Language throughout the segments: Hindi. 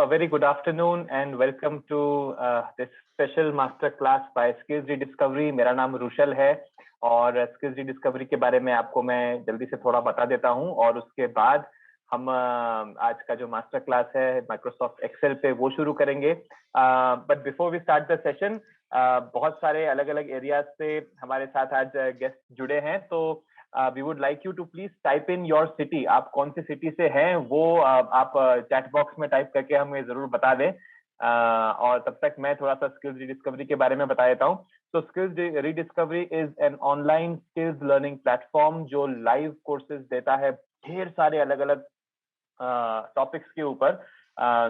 a very good afternoon and welcome to this special master class by Skills Rediscovery. मेरा नाम रुशल है और Skills Rediscovery के बारे में आपको मैं जल्दी से थोड़ा बता देता हूँ और उसके बाद हम आज का जो मास्टर क्लास है माइक्रोसॉफ्ट एक्सेल पे वो शुरू करेंगे. But before we start the session बहुत सारे अलग अलग एरियाज से हमारे साथ आज गेस्ट जुड़े हैं, तो we would like you to please type in your city. आप कौन सी सिटी से हैं वो आप चैट बॉक्स में टाइप करके हमें जरूर बता दें. और तब तक मैं थोड़ा सा स्किल्स रीडिस्कवरी के बारे में बता देता हूँ. तो skills rediscovery is an online skills learning platform जो लाइव कोर्सेज देता है ढेर सारे अलग अलग टॉपिक्स के ऊपर.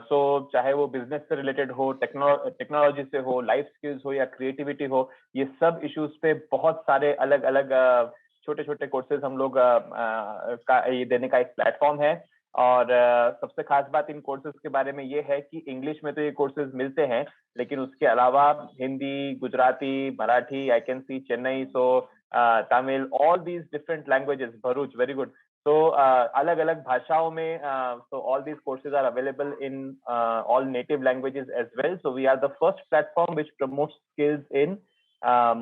सो चाहे वो बिजनेस से रिलेटेड हो, टेक्नोलॉजी से हो, लाइफ स्किल्स हो या क्रिएटिविटी हो, ये सब इश्यूज पे बहुत सारे अलग अलग छोटे छोटे कोर्सेज हम लोग का ये देने का एक प्लेटफॉर्म है. और सबसे खास बात इन कोर्सेज के बारे में ये है कि इंग्लिश में तो ये कोर्सेज मिलते हैं, लेकिन उसके अलावा हिंदी, गुजराती, मराठी, आई can C Chennai, so Tamil, all these different languages, Bharuch, very good. तो अलग अलग भाषाओं में so all these courses are available in all native languages as well. So we are the first platform which promotes skills in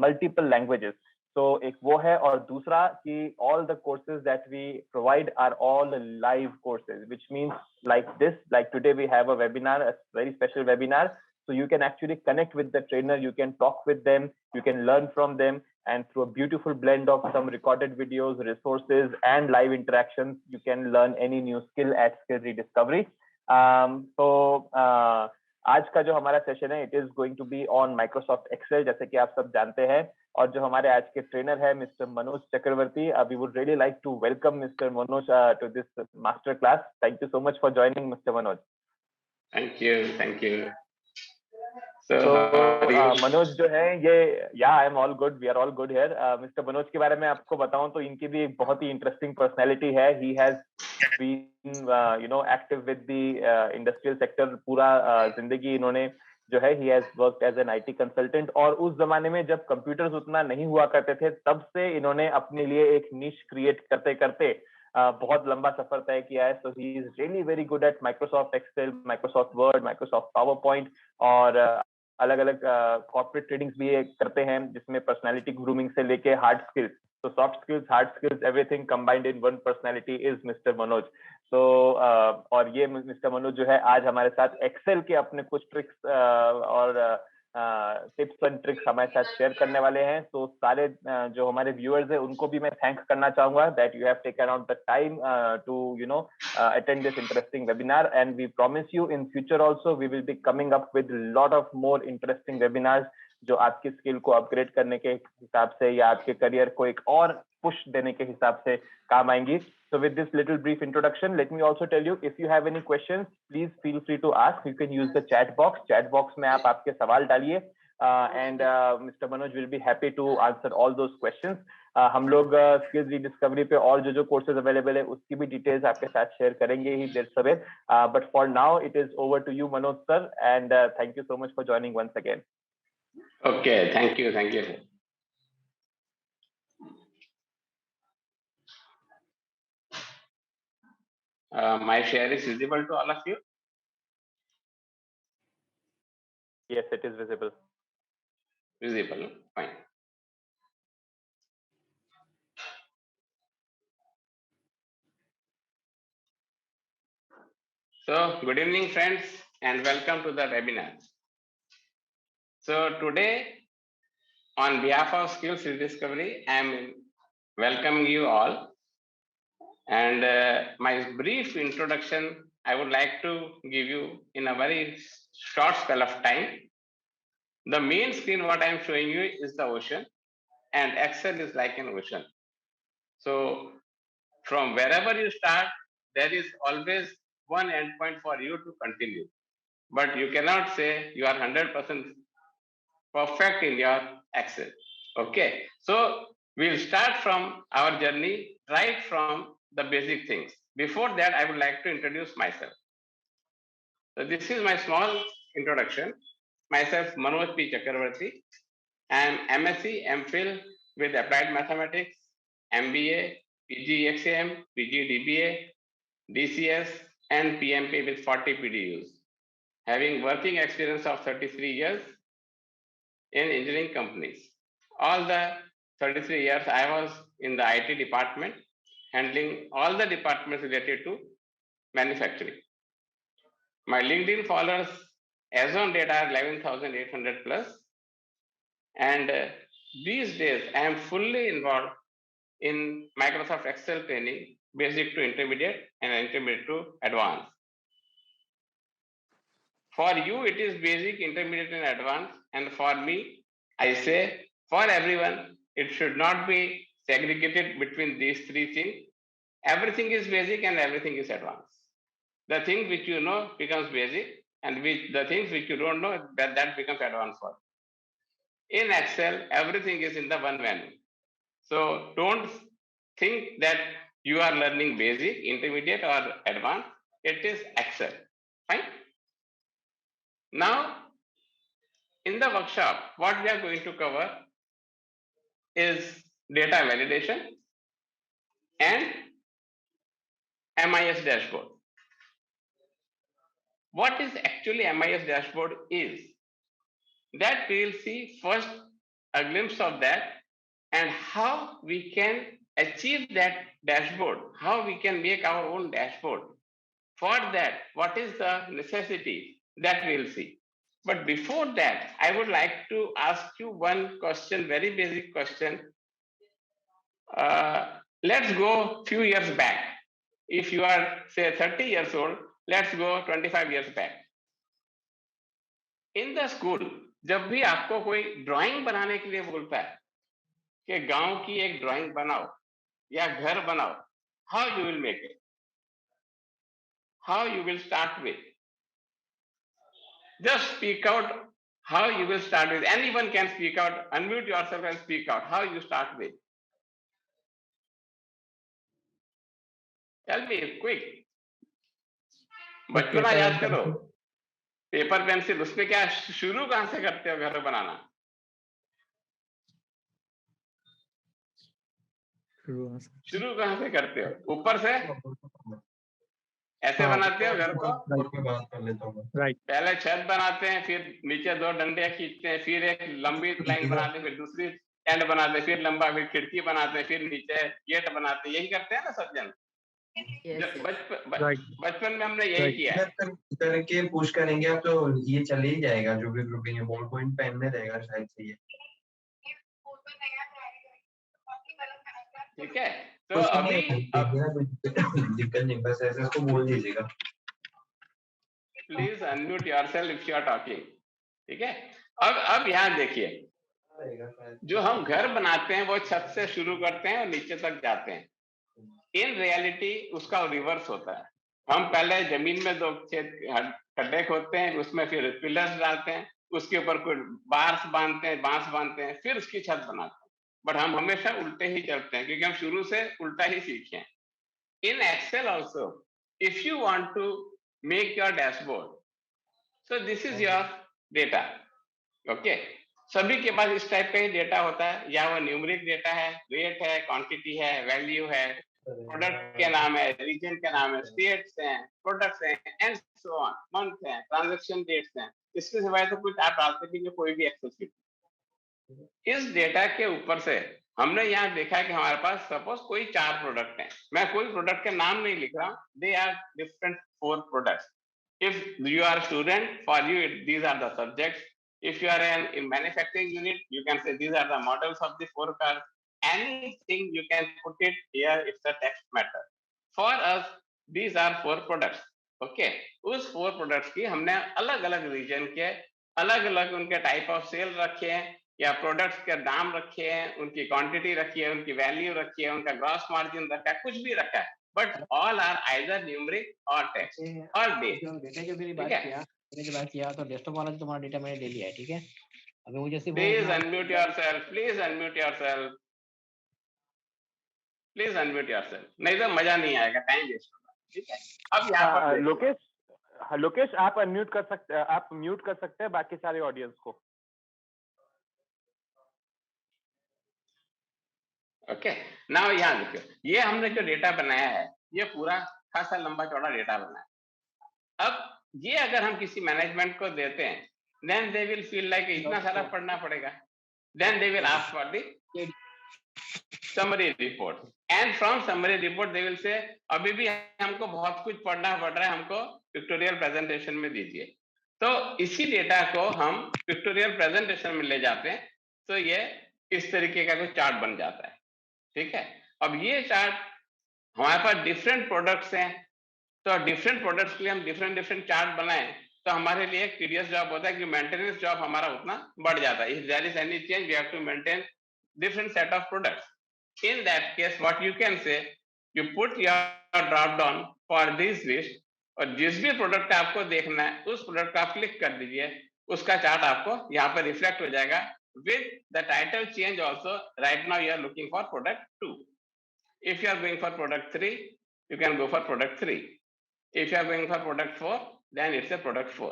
multiple languages. So एक वो है, और दूसरा कि all the courses that we provide are all live courses, which means like this, like today we have a webinar, a very special webinar. So you can actually connect with the trainer, you can talk with them, you can learn from them, and through a beautiful blend of some recorded videos, resources, and live interactions, you can learn any new skill at Skills Rediscovery. आज का जो हमारा सेशन है, it is going to be on Microsoft Excel, जैसे कि आप सब जानते हैं. और जो हमारे आज के ट्रेनर है mister Manoj Chakravarty, we would really like to welcome mister Manoj to this master class. Thank you so much for joining mister Manoj. Thank you. So Manoj जो है ये, I am all good, we are all good here. Mister Manoj के बारे में आपको बताऊं तो इनकी भी एक बहुत ही इंटरेस्टिंग पर्सनैलिटी है. He has been active with the industrial sector. पूरा जिंदगी इन्होंने जो है, he has worked as an IT consultant. और उस जमाने में जब कंप्यूटर्स उतना नहीं हुआ करते थे, तब से इन्होंने अपने लिए एक निश क्रिएट करते करते बहुत लंबा सफर तय किया है. So he is really very good at Microsoft Excel, Microsoft Word, Microsoft PowerPoint, और अलग अलग कॉर्पोरेट ट्रेडिंग्स भी करते हैं, जिसमें पर्सनालिटी ग्रूमिंग से लेके हार्ड स्किल्स, तो soft skills, hard skills, everything combined in one personality is mister Manoj. तो और ये मिस्टर मनोज जो है आज हमारे साथ एक्सेल के अपने कुछ ट्रिक्स और टिप्स एंड ट्रिक्स हमारे साथ शेयर करने वाले हैं. तो सारे जो हमारे व्यूअर्स हैं उनको भी मैं थैंक करना चाहूंगा that you have taken out the time to attend this interesting webinar, and we promise you in future also we will be coming up with lot of more interesting webinars जो आपकी स्किल को अपग्रेड करने के हिसाब से या आपके करियर को एक और पुश देने के हिसाब से काम आएंगी. So with this little brief introduction, let me also tell you, if you have any questions, please feel free to ask. You can use the chat box. Chat box में आप आपके सवाल डालिए, and Mr. Manoj will be happy to answer all those questions. हम लोग स्किल्स रीडिस्कवरी पे और जो कोर्सेज अवेलेबल है उसकी भी डिटेल्स आपके साथ शेयर करेंगे ही देर सवेर. But for now it is over to you Manoj sir, and thank you so much for joining once again. Okay, thank you. My share is visible to all of you? Yes, it is visible. Visible, fine. So, good evening friends and welcome to the webinar. So today, on behalf of Skills Rediscovery, I am welcoming you all. And my brief introduction, I would like to give you in a very short spell of time. The main screen, what I am showing you is the ocean, and Excel is like an ocean. So from wherever you start, there is always one endpoint for you to continue. But you cannot say you are 100% perfect in your Excel. Okay, so we'll start from our journey right from the basic things. Before that, I would like to introduce myself. So this is my small introduction. Myself, Manoj P. Chakravarti. I am MSc, MPhil with Applied Mathematics, MBA, PGXAM, PGDBA, DCS, and PMP with 40 PDUs. having working experience of 33 years in engineering companies. All the 33 years I was in the IT department, handling all the departments related to manufacturing. My LinkedIn followers as on date are 11,800 plus. And these days I am fully involved in Microsoft Excel training, basic to intermediate and intermediate to advanced. For you, it is basic, intermediate, and advanced. And for me, I say for everyone, it should not be segregated between these three things. Everything is basic and everything is advanced. The thing which you know becomes basic, and the things which you don't know, that becomes advanced for. In Excel, everything is in the one menu. So don't think that you are learning basic, intermediate, or advanced. It is Excel. Fine. Now, in the workshop, what we are going to cover is data validation and MIS dashboard. What is actually MIS dashboard is that we will see first a glimpse of that and how we can achieve that dashboard, how we can make our own dashboard. For that, what is the necessity that we will see. But before that, I would like to ask you one question, very basic question. Let's go few years back. If you are say 30 years old, let's go 25 years back. In the school, जब भी आपको कोई ड्राइंग बनाने के लिए बोलता है कि गांव की एक ड्राइंग बनाओ या घर बनाओ, how you will make it? How you will start with? Just speak out how you will start with. Anyone can speak out. Unmute yourself and speak out. How you start with? Tell me, quick. बचपना याद करो. पेपर पेंसिल, उसमें क्या शुरू कहां से करते हो घर बनाना? शुरू कहां से करते हो? ऊपर से ऐसे बनाते हो घर को? राइट. पहले छत बनाते हैं, फिर नीचे दो डंडे खींचते हैं, फिर एक लंबी लाइन बनाते हैं, फिर दूसरी एंड बनाते हैं, फिर लंबा, फिर खिड़की बनाते हैं, फिर नीचे गेट बनाते हैं. यही करते हैं ना सब जन. बचपन में हमने यही किया. करके पुश करेंगे आप तो ये चले ही जाएगा. जो भी ग्रुपिंग है बॉल पॉइंट पेन में रहेगा शायद से ये. ठीक है. तो अभी दिक्कत नहीं, बस ऐसे उसको बोल दीजिएगा. Please unmute yourself if you are talking. ठीक है. अब यहाँ देखिए, जो हम घर बनाते हैं वो छत से शुरू करते हैं और नीचे तक जाते हैं. इन रियलिटी उसका रिवर्स होता है. हम पहले जमीन में दो खड्डे खोदते हैं, उसमें फिर पिलर्स डालते हैं, उसके ऊपर कोई बांस बांधते हैं, फिर उसकी छत बनाते हैं. बट हम हमेशा उल्टे ही चलते हैं क्योंकि हम शुरू से उल्टा ही सीखे हैं. In Excel also, if you want to make your dashboard, so this is your data. Okay. सभी के पास इस टाइप का ही डेटा होता है, या वो न्यूमेरिक डेटा है, रेट है, क्वांटिटी है, वैल्यू है, प्रोडक्ट के नाम है, रीजन के नाम है, स्टेट्स हैं, प्रोडक्ट्स हैं, एंड सो ऑन, मंथ हैं, ट्रांजैक्शन डेट्स हैं. इसके सिवाय तो कुछ आप डालते भी नहीं, कोई भी एक्सेस नहीं. इस डेटा के ऊपर से हमने यहाँ देखा कि हमारे पास सपोज कोई 4 प्रोडक्ट हैं. मैं कोई प्रोडक्ट के नाम नहीं लिख रहा. They are different 4 products. If you are student, for you these are the subjects. If you are in manufacturing unit, you can say these are the models of the 4 cars. Anything you can put it here. It's a text matter. For us, these are 4 products. Okay. उस 4 products की हमने अलग-अलग region के अलग-अलग उनके type of sale रखे हैं, या प्रोडक्ट्स के दाम रखे हैं, उनकी क्वांटिटी रखी है, उनकी वैल्यू रखी है, उनका ग्रॉस मार्जिन रखा है, कुछ भी रखा है. But all are either numeric और टेक्स्ट और डेट. डेटा के भी बात किया तो डेस्कटॉप वाला जो तुम्हारा डेटा मैंने ले लिया है. ठीक है. अभी मुझे सिर्फ please unmute yourself, please unmute yourself, please unmute yourself. नहीं तो मजा नहीं आएगा, टाइम वेस्ट होगा. ठीक है. अब यहाँ पर लोकेश आप अनम्यूट कर सकते हैं, आप म्यूट कर सकते हैं बाकी सारे ऑडियंस को. ओके. नाउ यहाँ देखो, ये हमने जो डेटा बनाया है, ये पूरा खासा लंबा चौड़ा डेटा बनाया है. अब ये अगर हम किसी मैनेजमेंट को देते हैं, then they will feel like इतना सारा पढ़ना पड़ेगा, then they will ask for the summary report, and from summary report they will say अभी भी हमको बहुत कुछ पढ़ना पड़ रहा है, हमको पिक्टोरियल प्रेजेंटेशन में दीजिए। तो इसी डेटा को हम पिक्टोरियल प्रेजेंटेशन में ले जाते हैं, तो ये इस तरीके का कोई चार्ट बन जाता है। ठीक है, अब ये चार्ट हमारे पास डिफरेंट प्रोडक्ट्स हैं, तो डिफरेंट प्रोडक्ट्स के लिए हम डिफरेंट चार्ट बनाएं, तो हमारे लिए एक टीडियस जॉब होता है कि मेंटेनेंस जॉब हमारा उतना बढ़ जाता है। If there is any change we have to maintain different set of products. In that case, what you can say, you put your drop down for this list, और जिस भी प्रोडक्ट आपको देखना है उस प्रोडक्ट को आप क्लिक कर दीजिए, उसका चार्ट आपको यहाँ पर रिफ्लेक्ट हो जाएगा with the title change also. Right now you are looking for product 2. If you are going for product 3, you can go for product 3. If you are going for product 4, then it's a product 4.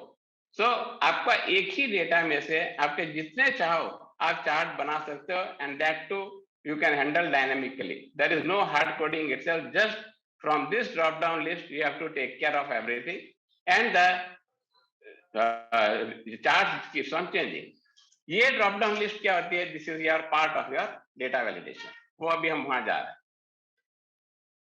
So आपका एक ही डेटा में से आपके जितने चाहो आप चार्ट बना सकते हो, and that too you can handle dynamically. There is no hard coding itself. Just from this drop down list, you have to take care of everything, and the chart keeps on changing. ये drop down list क्या होती है? This is your part of your data validation. वो अभी हम वहां जा रहे हैं।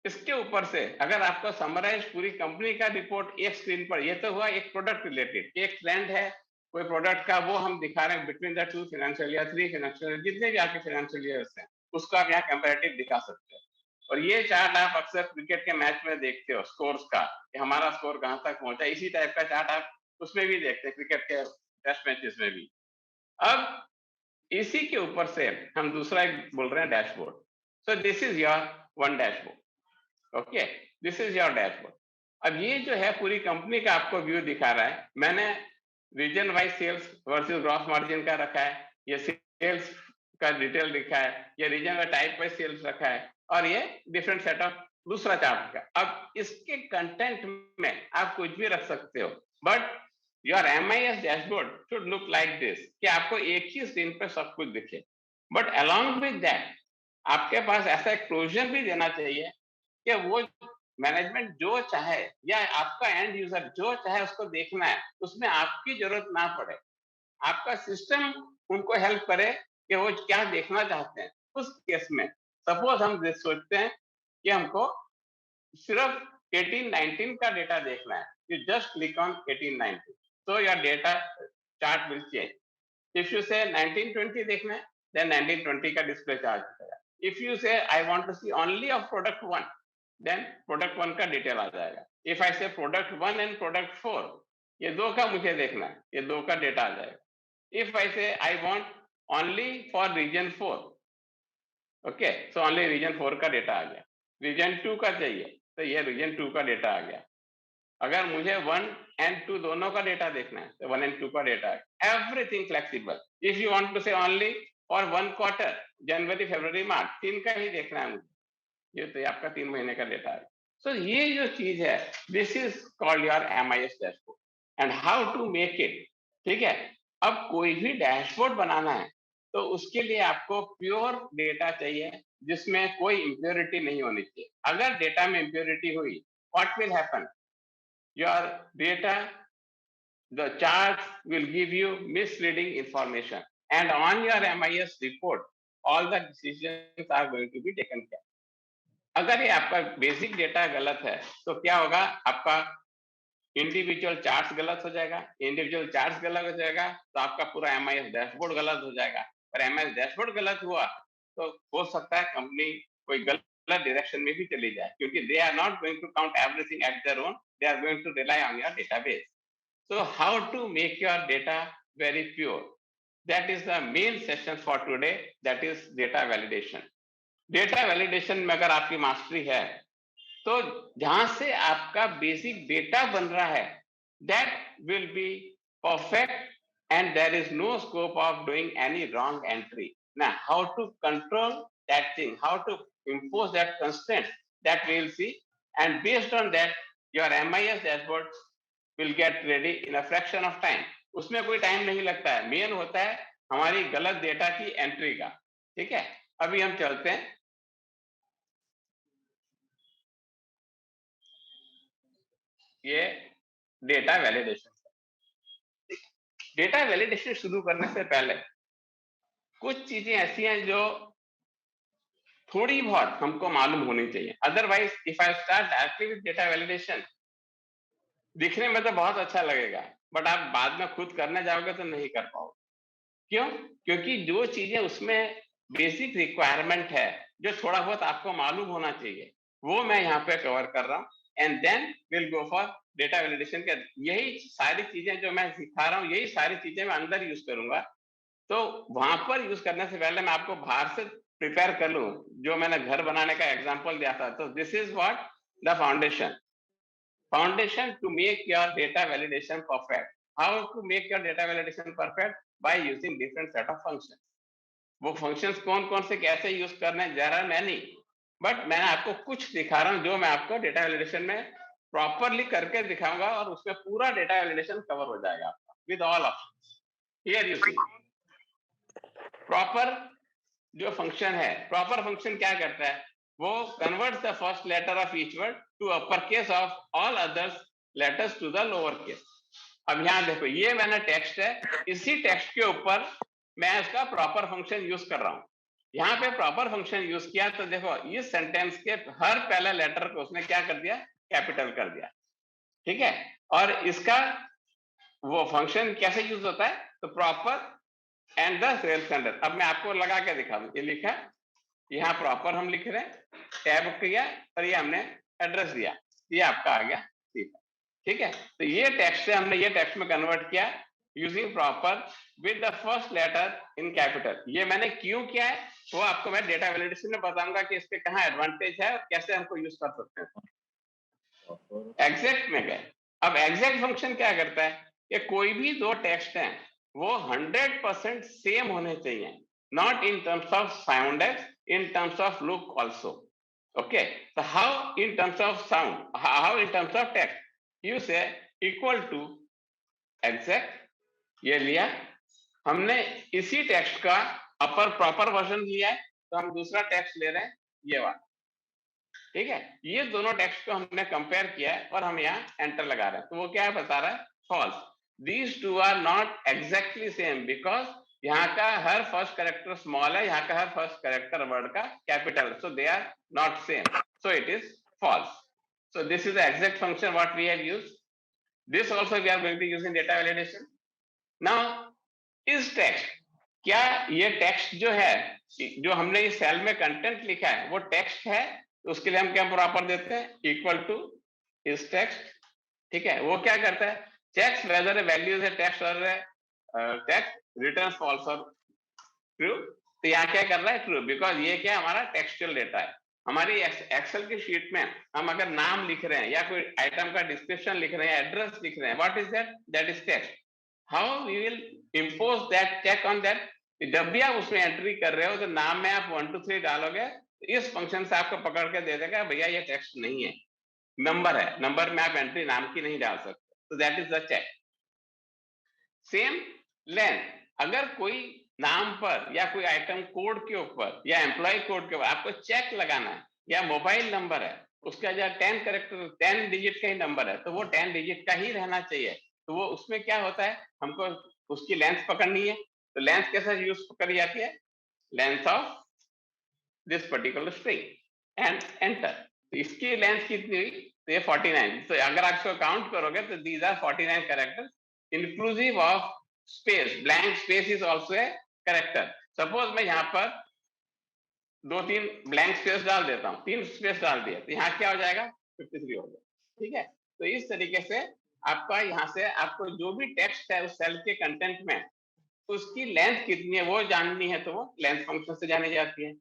इसके ऊपर से अगर आपको समराइज पूरी कंपनी का रिपोर्ट एक स्क्रीन पर, ये तो हुआ एक प्रोडक्ट रिलेटेड, एक ट्रेंड है कोई प्रोडक्ट का, वो हम दिखा रहे हैं between the 2 financial year, 3 financial year, जितने भी आपके फाइनेंशियल ईयर्स हैं उसको आप यहाँ कंपैरेटिव दिखा सकते हो। और ये चार्ट आप अक्सर क्रिकेट के मैच में देखते हो स्कोर्स का, कि हमारा स्कोर कहां तक पहुंचा, इसी टाइप का चार्ट आप उसमें भी देखते हैं, क्रिकेट के टेस्ट मैचेस में भी। अब इसी के ऊपर से हम दूसरा एक बोल रहे हैं dashboard. So this is your one dashboard. Okay, this is your dashboard. अब ये जो है पूरी कंपनी का आपको व्यू दिखा रहा है। मैंने region wise sales versus gross margin का रखा है, ये सेल्स का डिटेल लिखा है, ये region wise type wise sales रखा है, और ये डिफरेंट सेट ऑफ दूसरा चार्ट का। अब इसके कंटेंट में आप कुछ भी रख सकते हो, but your MIS dashboard should look like this, कि आपको एक ही स्क्रीन पे सब कुछ दिखे। बट अलॉन्ग विद दैट आपके पास ऐसा एक क्लोजर भी देना चाहिए कि वो मैनेजमेंट जो चाहे या आपका एंड यूजर जो चाहे उसको देखना है, उसमें आपकी जरूरत ना पड़े, आपका सिस्टम उनको हेल्प करे कि वो क्या देखना चाहते हैं। उस केस में सपोज हम सोचते हैं कि हमको सिर्फ 18-19 का डेटा देखना है, you just click on 18-19, so your data chart will change. If you say 19-20 देखना है, then 19-20 का डिस्प्ले चार्ट आएगा। If you say I want to see only of product 1, then product 1 का डिटेल आ जाएगा। If I say product 1 and product 4, ये दो का मुझे देखना है, ये दो का डेटा आ जाएगा। If I say I want only for region 4, okay, so only region 4 का डेटा आ गया। Region 2 का चाहिए, तो ये रीजन 2 का डेटा आ गया। अगर मुझे 1 and 2 दोनों का डेटा देखना है, तो 1 and 2 का डेटा है। Everything flexible. If you want to say only for 1 quarter, जनवरी फरवरी मार्च, 3 का ही देखना है मुझे, ये तो आपका 3 महीने का डेटा है। सो ये जो चीज है, this is called your MIS dashboard and how to make it. ठीक है, अब कोई भी डैशबोर्ड बनाना है तो उसके लिए आपको प्योर डेटा चाहिए जिसमें कोई इंप्योरिटी नहीं होनी चाहिए। अगर डेटा में इंप्योरिटी हुई, what will happen? Your data, the charts will give you misleading information, and on your MIS report all the decisions are going to be taken care. अगर ये आपका बेसिक डेटा गलत है तो क्या होगा? आपका इंडिविजुअल चार्ट्स गलत हो जाएगा, इंडिविजुअल चार्ट्स गलत हो जाएगा तो आपका पूरा MIS डैशबोर्ड गलत हो जाएगा। और MIS डैशबोर्ड गलत हुआ तो हो सकता है कंपनी कोई गलत डायरेक्शन में भी चली जाए, क्योंकि they are not going to count everything at their own, they are going to rely on your database. So how to make your data very pure? That is the main session for today, that is data validation. Data validation में अगर आपकी मास्टरी है तो जहां से आपका बेसिक डेटा बन रहा है, that will be perfect and there is no scope of doing any wrong entry. Now how to control that thing, how to impose that constraint, that we will see, and based on that your MIS dashboard will get ready in a fraction of time. उसमें कोई टाइम नहीं लगता है, मेन होता है हमारी गलत डेटा की एंट्री का। ठीक है, अभी हम चलते हैं। ये डेटा वैलिडेशन। डेटा वैलिडेशन शुरू करने से पहले कुछ चीजें ऐसी हैं जो थोड़ी बहुत हमको मालूम होनी चाहिए। Otherwise if I start directly with data validation, दिखने में तो बहुत अच्छा लगेगा, बट आप बाद में खुद करने जाओगे तो नहीं कर पाओगे। क्यों? क्योंकि जो चीजें उसमें बेसिक रिक्वायरमेंट है, जो थोड़ा बहुत आपको मालूम होना चाहिए, वो मैं यहाँ पे कवर कर रहा हूँ। And then will go for data validation के। यही सारी चीजें जो मैं सिखा रहा हूँ, यही सारी चीजें मैं अंदर यूज करूंगा। तो वहां पर यूज करने से पहले मैं आपको बाहर से प्रिपेयर कर लूं, जो मैंने घर बनाने का एग्जाम्पल दिया था। तो this is what the foundation to make your data validation perfect. How to make your data validation perfect? By using different set of functions. वो functions कौन कौन से कैसे यूज करने जरा मैं नहीं, बट मैं आपको कुछ दिखा रहा हूं जो मैं आपको डेटा वैलिडेशन में प्रॉपरली करके दिखाऊंगा, और उसमें पूरा डेटा वैलिडेशन कवर हो जाएगा आपका with all options. Here you see proper जो फंक्शन है, प्रॉपर फंक्शन क्या करता है, वो converts the first letter of each word to upper case of all others letters to the lower case. अब यहां देखो, ये मैंने टेक्स्ट है, इसी टेक्स्ट के ऊपर मैं इसका प्रॉपर फंक्शन यूज कर रहा हूं। यहां पे प्रॉपर फंक्शन यूज किया तो देखो, इस सेंटेंस के हर पहले लेटर को उसने क्या कर दिया, कैपिटल कर दिया। ठीक है, और इसका वो फंक्शन कैसे यूज होता है, तो proper and the self standard. अब मैं आपको लगा के दिखा दूं, ये लिखा, यहाँ प्रॉपर हम लिख रहे हैं, टैब किया और ये हमने एड्रेस दिया, ये आपका आ गया। ठीक है, तो ये टेक्स्ट से हमने ये टेक्स्ट में कन्वर्ट किया using proper with the first letter in capital. ये मैंने क्यों किया है वो आपको मैं डेटा वैलिडेशन में बताऊंगा कि इसके कहाँ एडवांटेज है और कैसे हमको यूज कर सकते हैं। एग्जैक्ट में गए। अब एग्जैक्ट फंक्शन क्या करता है कि कोई भी दो टेक्स्ट हैं वो 100% सेम होने चाहिए, not in terms of sound, in terms of look also. Okay, so how in terms of sound, how in terms of text, you say equal to exact, ये लिया हमने, इसी टेक्स्ट का अपर प्रॉपर वर्जन लिया है, तो हम दूसरा टेक्स्ट ले रहे हैं ये वाला। ठीक है, ये दोनों टेक्स्ट को हमने कंपेयर किया है और हम यहाँ एंटर लगा रहे हैं, तो वो क्या है बता रहा है, false. These two are not exactly same because यहाँ का हर फर्स्ट कैरेक्टर स्मॉल है, यहाँ का हर फर्स्ट कैरेक्टर वर्ड का capital, so they are not same, so it is false. So this is the exact function what we have used. This also we are going to use in data validation. Now is text, क्या ये टेक्स्ट जो है, जो हमने इस सेल में कंटेंट लिखा है वो टेक्स्ट है, तो उसके लिए हम क्या प्रॉपर देते हैं, इक्वल टू इस टेक्स्ट। ठीक है, वो क्या करता है, checks whether a value is a text और टेक्स्ट रिटर्न फॉल्स और ट्रू। तो यहाँ क्या कर रहा है, ट्रू, बिकॉज ये क्या हमारा टेक्सचुअल डेटा है। हमारी एक्सेल की शीट में हम अगर नाम लिख रहे हैं या कोई आइटम का डिस्क्रिप्शन लिख रहे हैं, एड्रेस लिख रहे हैं, what is that, that is text. How we will impose that, check on that. जब भी आप उसमें एंट्री कर रहे हो तो नाम में आप 1 2 3 डालोगे, इस फंक्शन से आपको पकड़ के दे देगा भैया ये टेक्स्ट नहीं है, नंबर है, नंबर में आप एंट्री नाम की नहीं डाल सकते, तो that is the check. Same length, अगर कोई नाम पर या कोई आइटम कोड के ऊपर या एम्प्लॉय कोड के ऊपर आपको चेक लगाना है, या मोबाइल नंबर है उसका जो 10 कैरेक्टर 10 डिजिट का ही नंबर है, तो वो 10 डिजिट का ही रहना चाहिए। तो वो उसमें क्या होता है, हमको उसकी लेंथ पकड़नी है, तो लेंथ कैसे यूज करी जाती है, length of this particular string and enter. तो इसकी लेंथ कितनी हुई, तो ये 49। तो अगर आप इसको काउंट करोगे तो these are 49 characters inclusive of space, blank space is also a character. Suppose मैं यहाँ पर 2-3 ब्लैंक स्पेस डाल देता हूँ, 3 स्पेस डाल दिया, तो यहाँ क्या हो जाएगा, 53 हो गया। ठीक है, तो इस तरीके से आपका यहाँ से आपको जो भी टेक्स्ट है उस सेल के कंटेंट में उसकी लेंथ कितनी है वो जाननी है, तो वो लेंथ फंक्शन से जानी जाती है।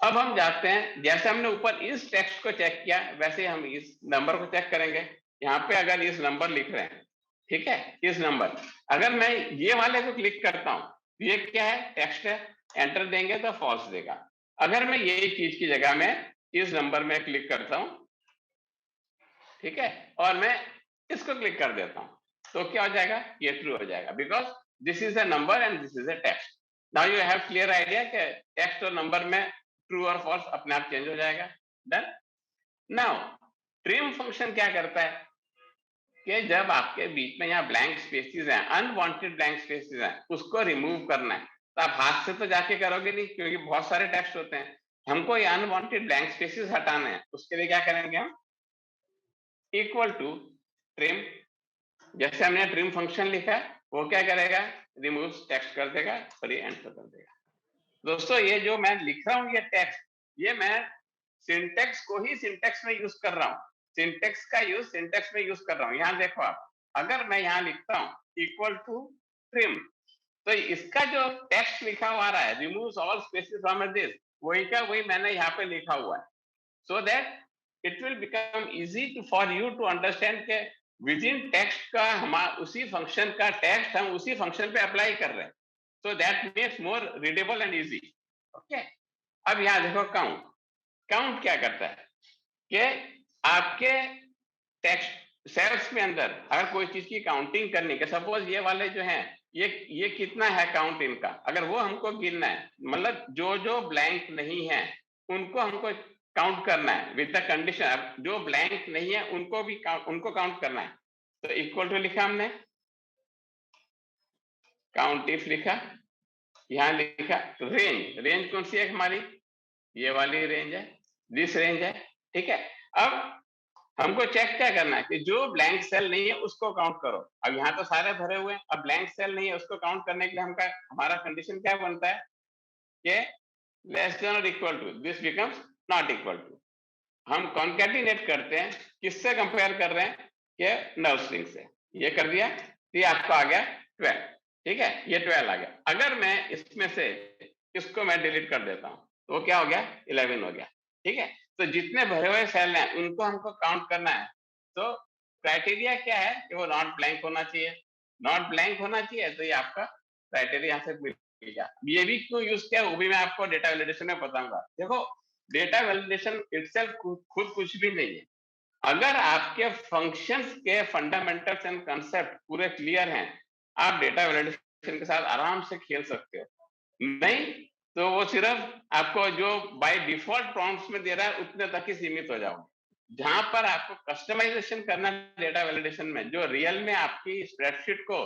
अब हम जाते हैं, जैसे हमने ऊपर इस टेक्स्ट को चेक किया वैसे हम इस नंबर को चेक करेंगे। यहाँ पे अगर इस नंबर लिख रहे हैं, ठीक है, इस नंबर, अगर मैं ये वाले को क्लिक करता हूँ, ये क्या है, टेक्स्ट है, एंटर देंगे तो फॉल्स देगा। अगर मैं यही चीज की जगह में इस नंबर में क्लिक करता हूँ, ठीक है, और मैं इसको क्लिक कर देता हूँ, तो क्या हो जाएगा, ये ट्रू हो जाएगा, because this is a number and this is a text. Now you have clear idea कि टेक्स्ट और नंबर में ट्रू और फॉल्स अपने आप चेंज हो जाएगा। डन। नाउ ट्रिम फंक्शन क्या करता है, कि जब आपके बीच में यहाँ ब्लैंक स्पेसेस हैं, अनवांटेड ब्लैंक स्पेसेस हैं, उसको रिमूव करना है। तो आप हाथ से तो जाके करोगे नहीं, क्योंकि बहुत सारे टेक्स्ट होते हैं। हमको ये अनवांटेड ब्लैंक स्पेसेस हटाने हैं। उसके लिए क्या करेंगे हम? इक्वल टू ट्रिम, जैसे हमने ट्रिम फंक्शन लिखा है, वो क्या करेगा? रिमूव टेक्स्ट कर देगा और ये एंटर कर देगा। दोस्तों ये जो मैं लिख रहा हूँ ये टेक्स्ट, ये मैं सिंटेक्स को ही सिंटेक्स में यूज कर रहा हूँ, सिंटेक्स का यूज सिंटेक्स में यूज कर रहा हूँ। यहाँ देखो आप, अगर मैं यहाँ लिखता हूँ इक्वल टू ट्रिम, तो इसका जो टेक्स्ट लिखा हुआ आ रहा है, removes all spaces from this, वही का वही मैंने यहाँ पे लिखा हुआ है, so that it will become easy to for you to understand के विद इन टेक्स्ट का हम उसी फंक्शन का टेक्स्ट हम उसी फंक्शन पे अप्लाई कर रहे हैं, so that makes more readable and easy. Okay, अब यहाँ देखो काउंट, काउंट क्या करता है कि आपके टेक्स्ट सेल्स में अंदर अगर कोई चीज की काउंटिंग करनी है, सपोज ये वाले जो हैं, ये कितना है काउंट इनका, अगर वो हमको गिनना है, मतलब जो जो ब्लैंक नहीं है उनको हमको काउंट करना है विद द कंडीशन, जो ब्लैंक नहीं है उनको भी उनको काउंट करना है। तो इक्वल टू लिखा हमने, काउंट इफ लिखा, यहाँ लिखा रेंज, रेंज कौन सी है हमारी? ये वाली रेंज है, दिस रेंज है, ठीक है। अब हमको चेक क्या करना है कि जो ब्लैंक सेल नहीं है उसको काउंट करो। अब यहाँ तो सारे भरे हुए हैं, अब ब्लैंक सेल नहीं है उसको काउंट करने के लिए हमारा कंडीशन क्या बनता है कि लेस देन और equal to, this becomes not equal to. हम कॉन्कैटिनेट करते हैं, किससे कंपेयर कर रहे हैं कि नल स्ट्रिंग से। ये कर दिया तो ये आपको आ गया 12, ठीक है, ये 12 आ गया। अगर मैं इसमें से इसको मैं डिलीट कर देता हूं तो क्या हो गया? 11 हो गया, ठीक है। तो जितने भरे हुए सेल हैं उनको हमको काउंट करना है। तो क्राइटेरिया क्या है कि वो नॉट ब्लैंक होना चाहिए, नॉट ब्लैंक होना चाहिए, तो ये आपका क्राइटेरिया यहाँ से मिल गया। ये भी क्यों यूज किया वो भी मैं आपको डेटा वैलिडेशन में बताऊंगा। देखो डेटा वैलिडेशन इटसेल्फ खुद कुछ भी नहीं है, अगर आपके फंक्शंस के फंडामेंटल्स एंड कंसेप्ट पूरे क्लियर हैं, आप डेटा वैलिडेशन के साथ आराम से खेल सकते हो। नहीं तो वो सिर्फ आपको जो बाय डिफॉल्ट प्रॉम्प्ट्स में दे रहा है उतने तक ही सीमित हो जाओगे। जहां पर आपको कस्टमाइजेशन करना डेटा वैलिडेशन में, जो रियल में आपकी स्प्रेडशीट को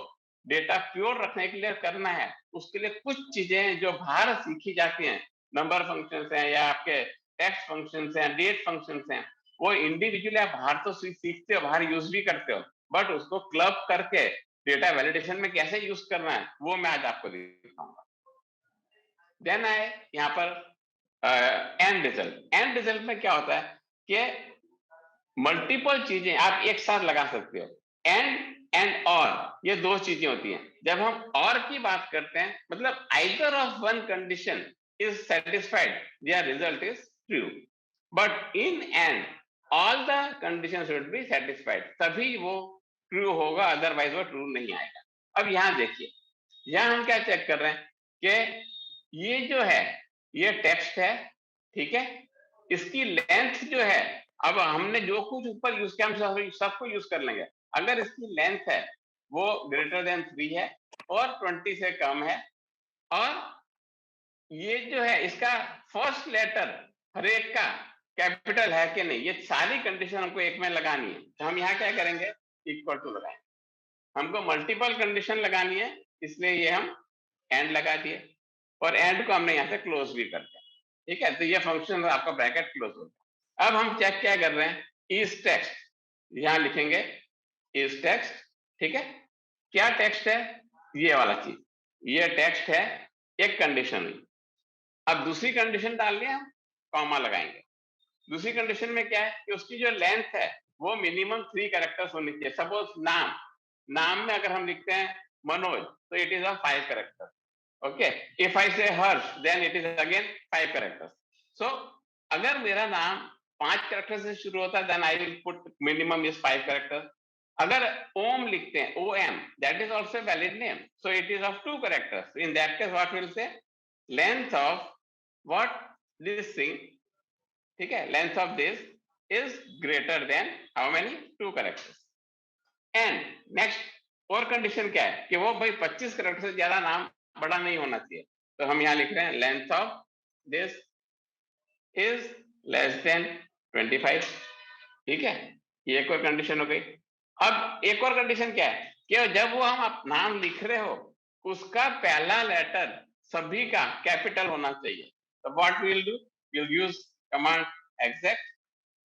डेटा प्योर रखने के लिए करना है, उसके लिए कुछ चीजें जो बाहर सीखी जाती हैं, नंबर फंक्शंस हैं या आपके टेक्स्ट फंक्शंस हैं, डेट फंक्शंस हैं, वो इंडिविजुअली आप बाहर तो सीखते हो, बाहर यूज भी करते हो, बट उसको क्लब करके डेटा वैलिडेशन में कैसे यूज करना है वो मैं आज आपको दिखाऊंगा। देन आए यहाँ पर एंड रिजल्ट। एंड रिजल्ट में क्या होता है कि मल्टीपल चीजें आप एक साथ लगा सकते हो। एंड और ये दो चीजें होती हैं। जब हम और की बात करते हैं, मतलब either of one condition is satisfied, there result is true, but in and all the condition should be satisfied, तभी वो ट्रू होगा, अदरवाइज वो ट्रू नहीं आएगा। अब यहाँ देखिए, यहाँ हम क्या चेक कर रहे हैं कि ये जो है ये टेक्स्ट है, ठीक है, इसकी लेंथ जो है, अब हमने जो कुछ ऊपर यूज किया हम सबको यूज कर लेंगे। अगर इसकी लेंथ है वो ग्रेटर देन 3 है और 20 से कम है, और ये जो है इसका फर्स्ट लेटर हर एक का कैपिटल है कि नहीं, ये सारी कंडीशन हमको एक में लगानी है। तो हम यहाँ क्या करेंगे? इक्वल टू लगाएंगे। हमको मल्टीपल कंडीशन लगानी है, इसलिए ये हम एंड लगा दिए, और एंड को हमने यहाँ से क्लोज भी कर दिया, ठीक है। तो ये फंक्शन आपका ब्रैकेट क्लोज हो गया। अब हम चेक क्या कर रहे हैं? इज टेक्स्ट, यहाँ लिखेंगे इज टेक्स्ट, ठीक है। क्या टेक्स्ट है? ये वाला चीज, ये टेक्स्ट है, एक कंडीशन हुई। अब दूसरी कंडीशन डाल लिया, हम कॉमा लगाएंगे। दूसरी कंडीशन में क्या है कि उसकी जो लेंथ है वो मिनिमम 3 कैरेक्टर्स होनी चाहिए। सपोज नाम में अगर हम लिखते हैं मनोज, तो it is of 5 characters. Okay, if I say Harsh, then it is again 5 characters. So अगर मेरा नाम 5 कैरेक्टर से शुरू होता है, then I will put minimum is 5 characters. अगर ओम लिखते हैं, OM, that is also valid name, so it is of 2 characters. In that case what will say length of what this thing, ठीक है, length of this is greater then how many? 2 characters. And next और कंडीशन क्या है कि वो भाई 25 कैरेक्टर से ज्यादा नाम बड़ा नहीं होना चाहिए। तो हम यहाँ लिख रहे हैं length of this is less than 25, ठीक है, ये कोई कंडीशन हो गई। अब एक और कंडीशन क्या है कि जब वो हम नाम लिख रहे हो उसका पहला लेटर सभी का कैपिटल होना चाहिए। तो what we will do, we will use command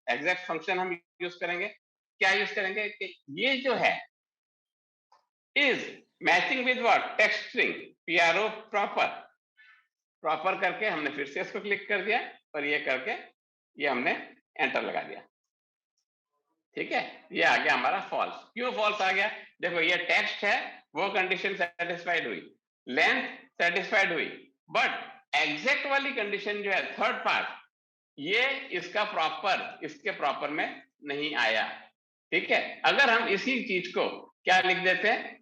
exact function हम यूज करेंगे। क्या यूज करेंगे कि ये जो है is matching with what, text string PRO proper करके हमने फिर से इसको क्लिक कर दिया और ये करके ये हमने एंटर लगा दिया। ठीक है, ये आ गया हमारा फॉल्स। क्यों फॉल्स आ गया? देखो ये टेक्स्ट है, वो कंडीशन सेटिस्फाइड हुई, लेंथ सेटिस्फाइड हुई, बट एग्जैक्ट वाली कंडीशन जो है थर्ड पार्ट, ये इसके प्रॉपर में नहीं आया। ठीक है, अगर हम इसी चीज को क्या लिख देते हैं,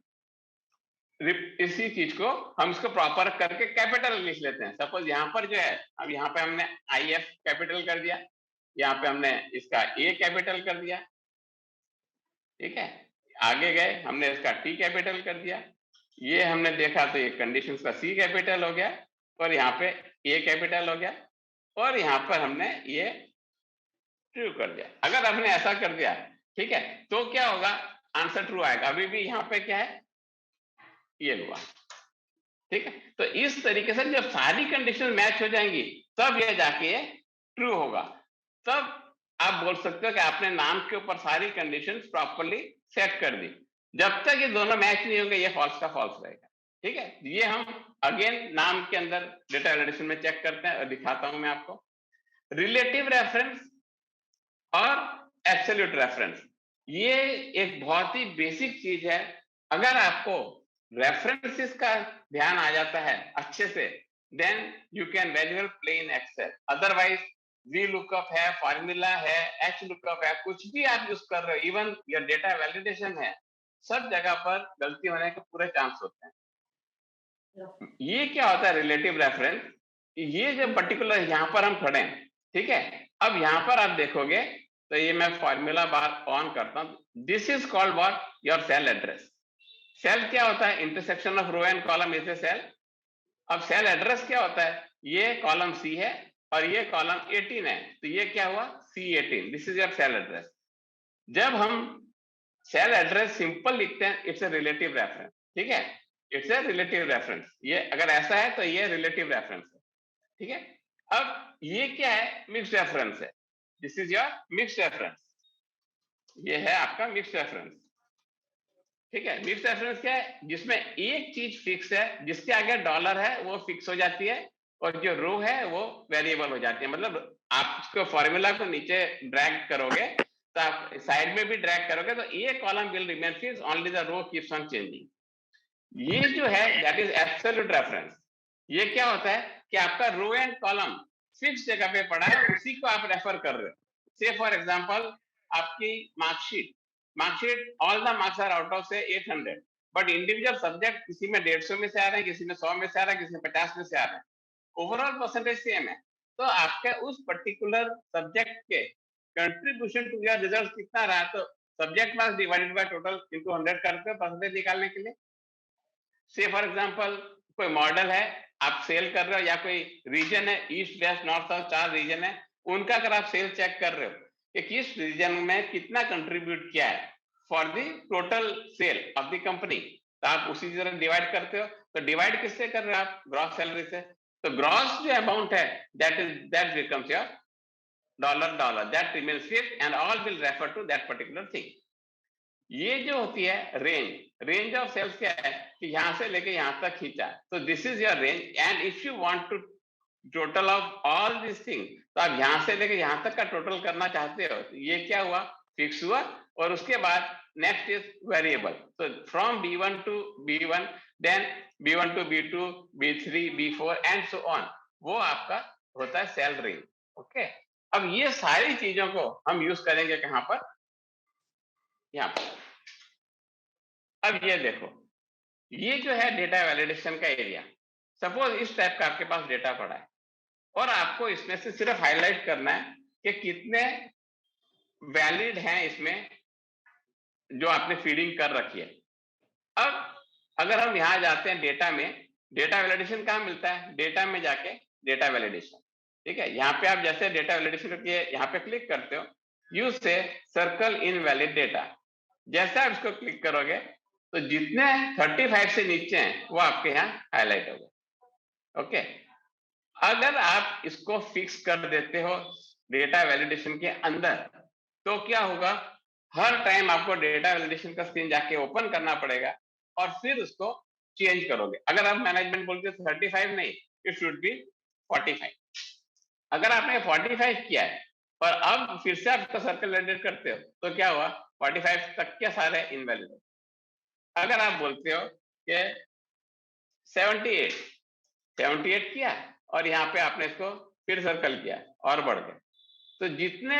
इसी चीज को हम इसको प्रॉपर करके कैपिटल लिख लेते हैं। सपोज यहाँ पर जो है, अब यहाँ पे हमने IF कैपिटल कर दिया, यहाँ पे हमने इसका A कैपिटल कर दिया। ठीक है, आगे गए हमने इसका T कैपिटल कर दिया, ये हमने देखा तो ये कंडीशन का C कैपिटल हो गया और यहाँ पे A कैपिटल हो गया और यहाँ पर हमने ये ट्रू कर दिया। अगर हमने ऐसा कर दिया, ठीक है, तो क्या होगा, आंसर ट्रू आएगा। अभी भी यहाँ पे क्या है, ये हुआ। ठीक है, तो इस तरीके से जब सारी कंडीशन मैच हो जाएंगी तब ये जाके ट्रू होगा। तब आप बोल सकते हो कि आपने नाम के ऊपर सारी कंडीशंस प्रॉपर्ली सेट कर दी। जब तक ये दोनों मैच नहीं होंगे ये फॉल्स का फॉल्स रहेगा। ठीक है, ये हम अगेन नाम के अंदर डेटा वैलिडेशन में चेक करते हैं और दिखाता हूं मैं आपको। रिलेटिव रेफरेंस और एब्सोल्यूट रेफरेंस, ये एक बहुत ही बेसिक चीज है। अगर आपको रेफरेंसेस का ध्यान आ जाता है अच्छे से, then you can very well play in Excel. Otherwise V lookup है, फॉर्मूला है, एच लुकअप है, कुछ भी आप यूज कर रहे हो, इवन योर डेटा वैलिडेशन है, सब जगह पर गलती होने के पूरे चांस होते हैं। ये क्या होता है रिलेटिव रेफरेंस, ये जो पर्टिकुलर यहाँ पर हम खड़े हैं, ठीक है, अब यहाँ पर आप देखोगे तो ये मैं फॉर्मूला बार ऑन करता हूं। This is called what, your cell address. Cell क्या होता है, intersection of row and column is a cell. अब सेल एड्रेस क्या होता है, ये कॉलम C है और ये कॉलम 18 है, तो ये क्या हुआ, C18। This is your cell address. जब हम सेल एड्रेस सिंपल लिखते हैं, इट्स ए रिलेटिव रेफरेंस। ठीक है, इट्स ए रिलेटिव रेफरेंस। ये अगर ऐसा है तो ये रिलेटिव रेफरेंस है। ठीक है, अब ये क्या है, मिक्स्ड रेफरेंस है। This is your mixed reference, ये है आपका मिक्स्ड रेफरेंस। ठीक है, मिक्स्ड रेफरेंस क्या है, जिसमें एक चीज फिक्स है, जिसके आगे डॉलर है वो फिक्स हो जाती है और जो रो है वो वेरिएबल हो जाती है। मतलब आप इसको फॉर्मूला को नीचे ड्रैग करोगे तो आप साइड में भी ड्रैग करोगे तो ये column will remain fix, only the row keeps on changing. ये जो है दैट इज एब्सोल्यूट रेफरेंस। ये क्या होता है कि आपका रो एंड कॉलम फिक्स जगह पे पड़ा है, उसी को आप रेफर कर रहे हो। से फॉर एग्जांपल आपकी marksheet all the marks are out of say 800, but individual subject किसी में 150 में से आ रहे हैं, किसी में 100 में से आ रहा है, किसी में 50 में से आ रहे हैं, ओवरऑल परसेंटेज सेम है। तो आपके उस पर्टिकुलर सब्जेक्ट के कंट्रीब्यूशन टू योर रिजल्ट कितना रहा, तो subject marks divided by total into 100 करते हो परसेंटेज निकालने के लिए। से फॉर एग्जांपल कोई मॉडल है, आप सेल कर रहे हो, या कोई रीजन है, east west north south 4 region है, उनका अगर आप सेल चेक कर रहे हो कि किस रीजन में कितना कंट्रीब्यूट किया है for the total sale of the company, तो आप उसी तरह डिवाइड करते हो। तो डिवाइड किससे कर रहे हो आप, ग्रॉस सैलरी से। तो ग्रॉस जो अमाउंट है that becomes your dollar, that remains fixed and all will refer to that particular thing. ये जो होती है रेंज ऑफ सेल्स क्या है कि यहां से लेके यहां तक खींचा, तो this is your range. And if you want to total of all this thing, तो आप यहां से लेके यहां तक का टोटल करना चाहते हो, तो ये क्या हुआ, फिक्स हुआ। और उसके बाद नेक्स्ट इज वेरिएबल। तो from B1 to B1, then B1 to B2, B3, B4 and so on, वो आपका होता है सेल रेंज। ओके, अब ये सारी चीजों को हम यूज करेंगे कहां पर, यहाँ पर। अब ये देखो, ये जो है डेटा वैलिडेशन का एरिया। सपोज इस टाइप का आपके पास डेटा पड़ा है और आपको इसमें से सिर्फ हाईलाइट करना है कि कितने वैलिड हैं इसमें जो आपने फीडिंग कर रखी है। अब अगर हम यहां जाते हैं डेटा में, डेटा वैलिडेशन कहां मिलता है, डेटा में जाके डेटा वैलिडेशन। ठीक है, यहाँ पे आप जैसे डेटा वैलिडेशन करके यहाँ पे क्लिक करते हो, यूज से सर्कल इन वैलिड डेटा। जैसे आप इसको क्लिक करोगे तो जितने 35 से नीचे हैं वो आपके यहाँ हाईलाइट हो गए। ओके, अगर आप इसको फिक्स कर देते हो डेटा वैलिडेशन के अंदर तो क्या होगा, हर टाइम आपको डेटा वैलिडेशन का स्क्रीन जाके ओपन करना पड़ेगा और फिर उसको चेंज करोगे। अगर आप मैनेजमेंट बोलते हो 35 नहीं, इट शुड बी 45। अगर आपने 45 किया है और अब फिर से आप इसका सर्कल एडिट करते हो तो क्या हुआ, 45 तक के सारे इनवैलिड। अगर आप बोलते हो कि 78 किया और यहाँ पे आपने इसको फिर सर्कल किया और बढ़ गए, तो जितने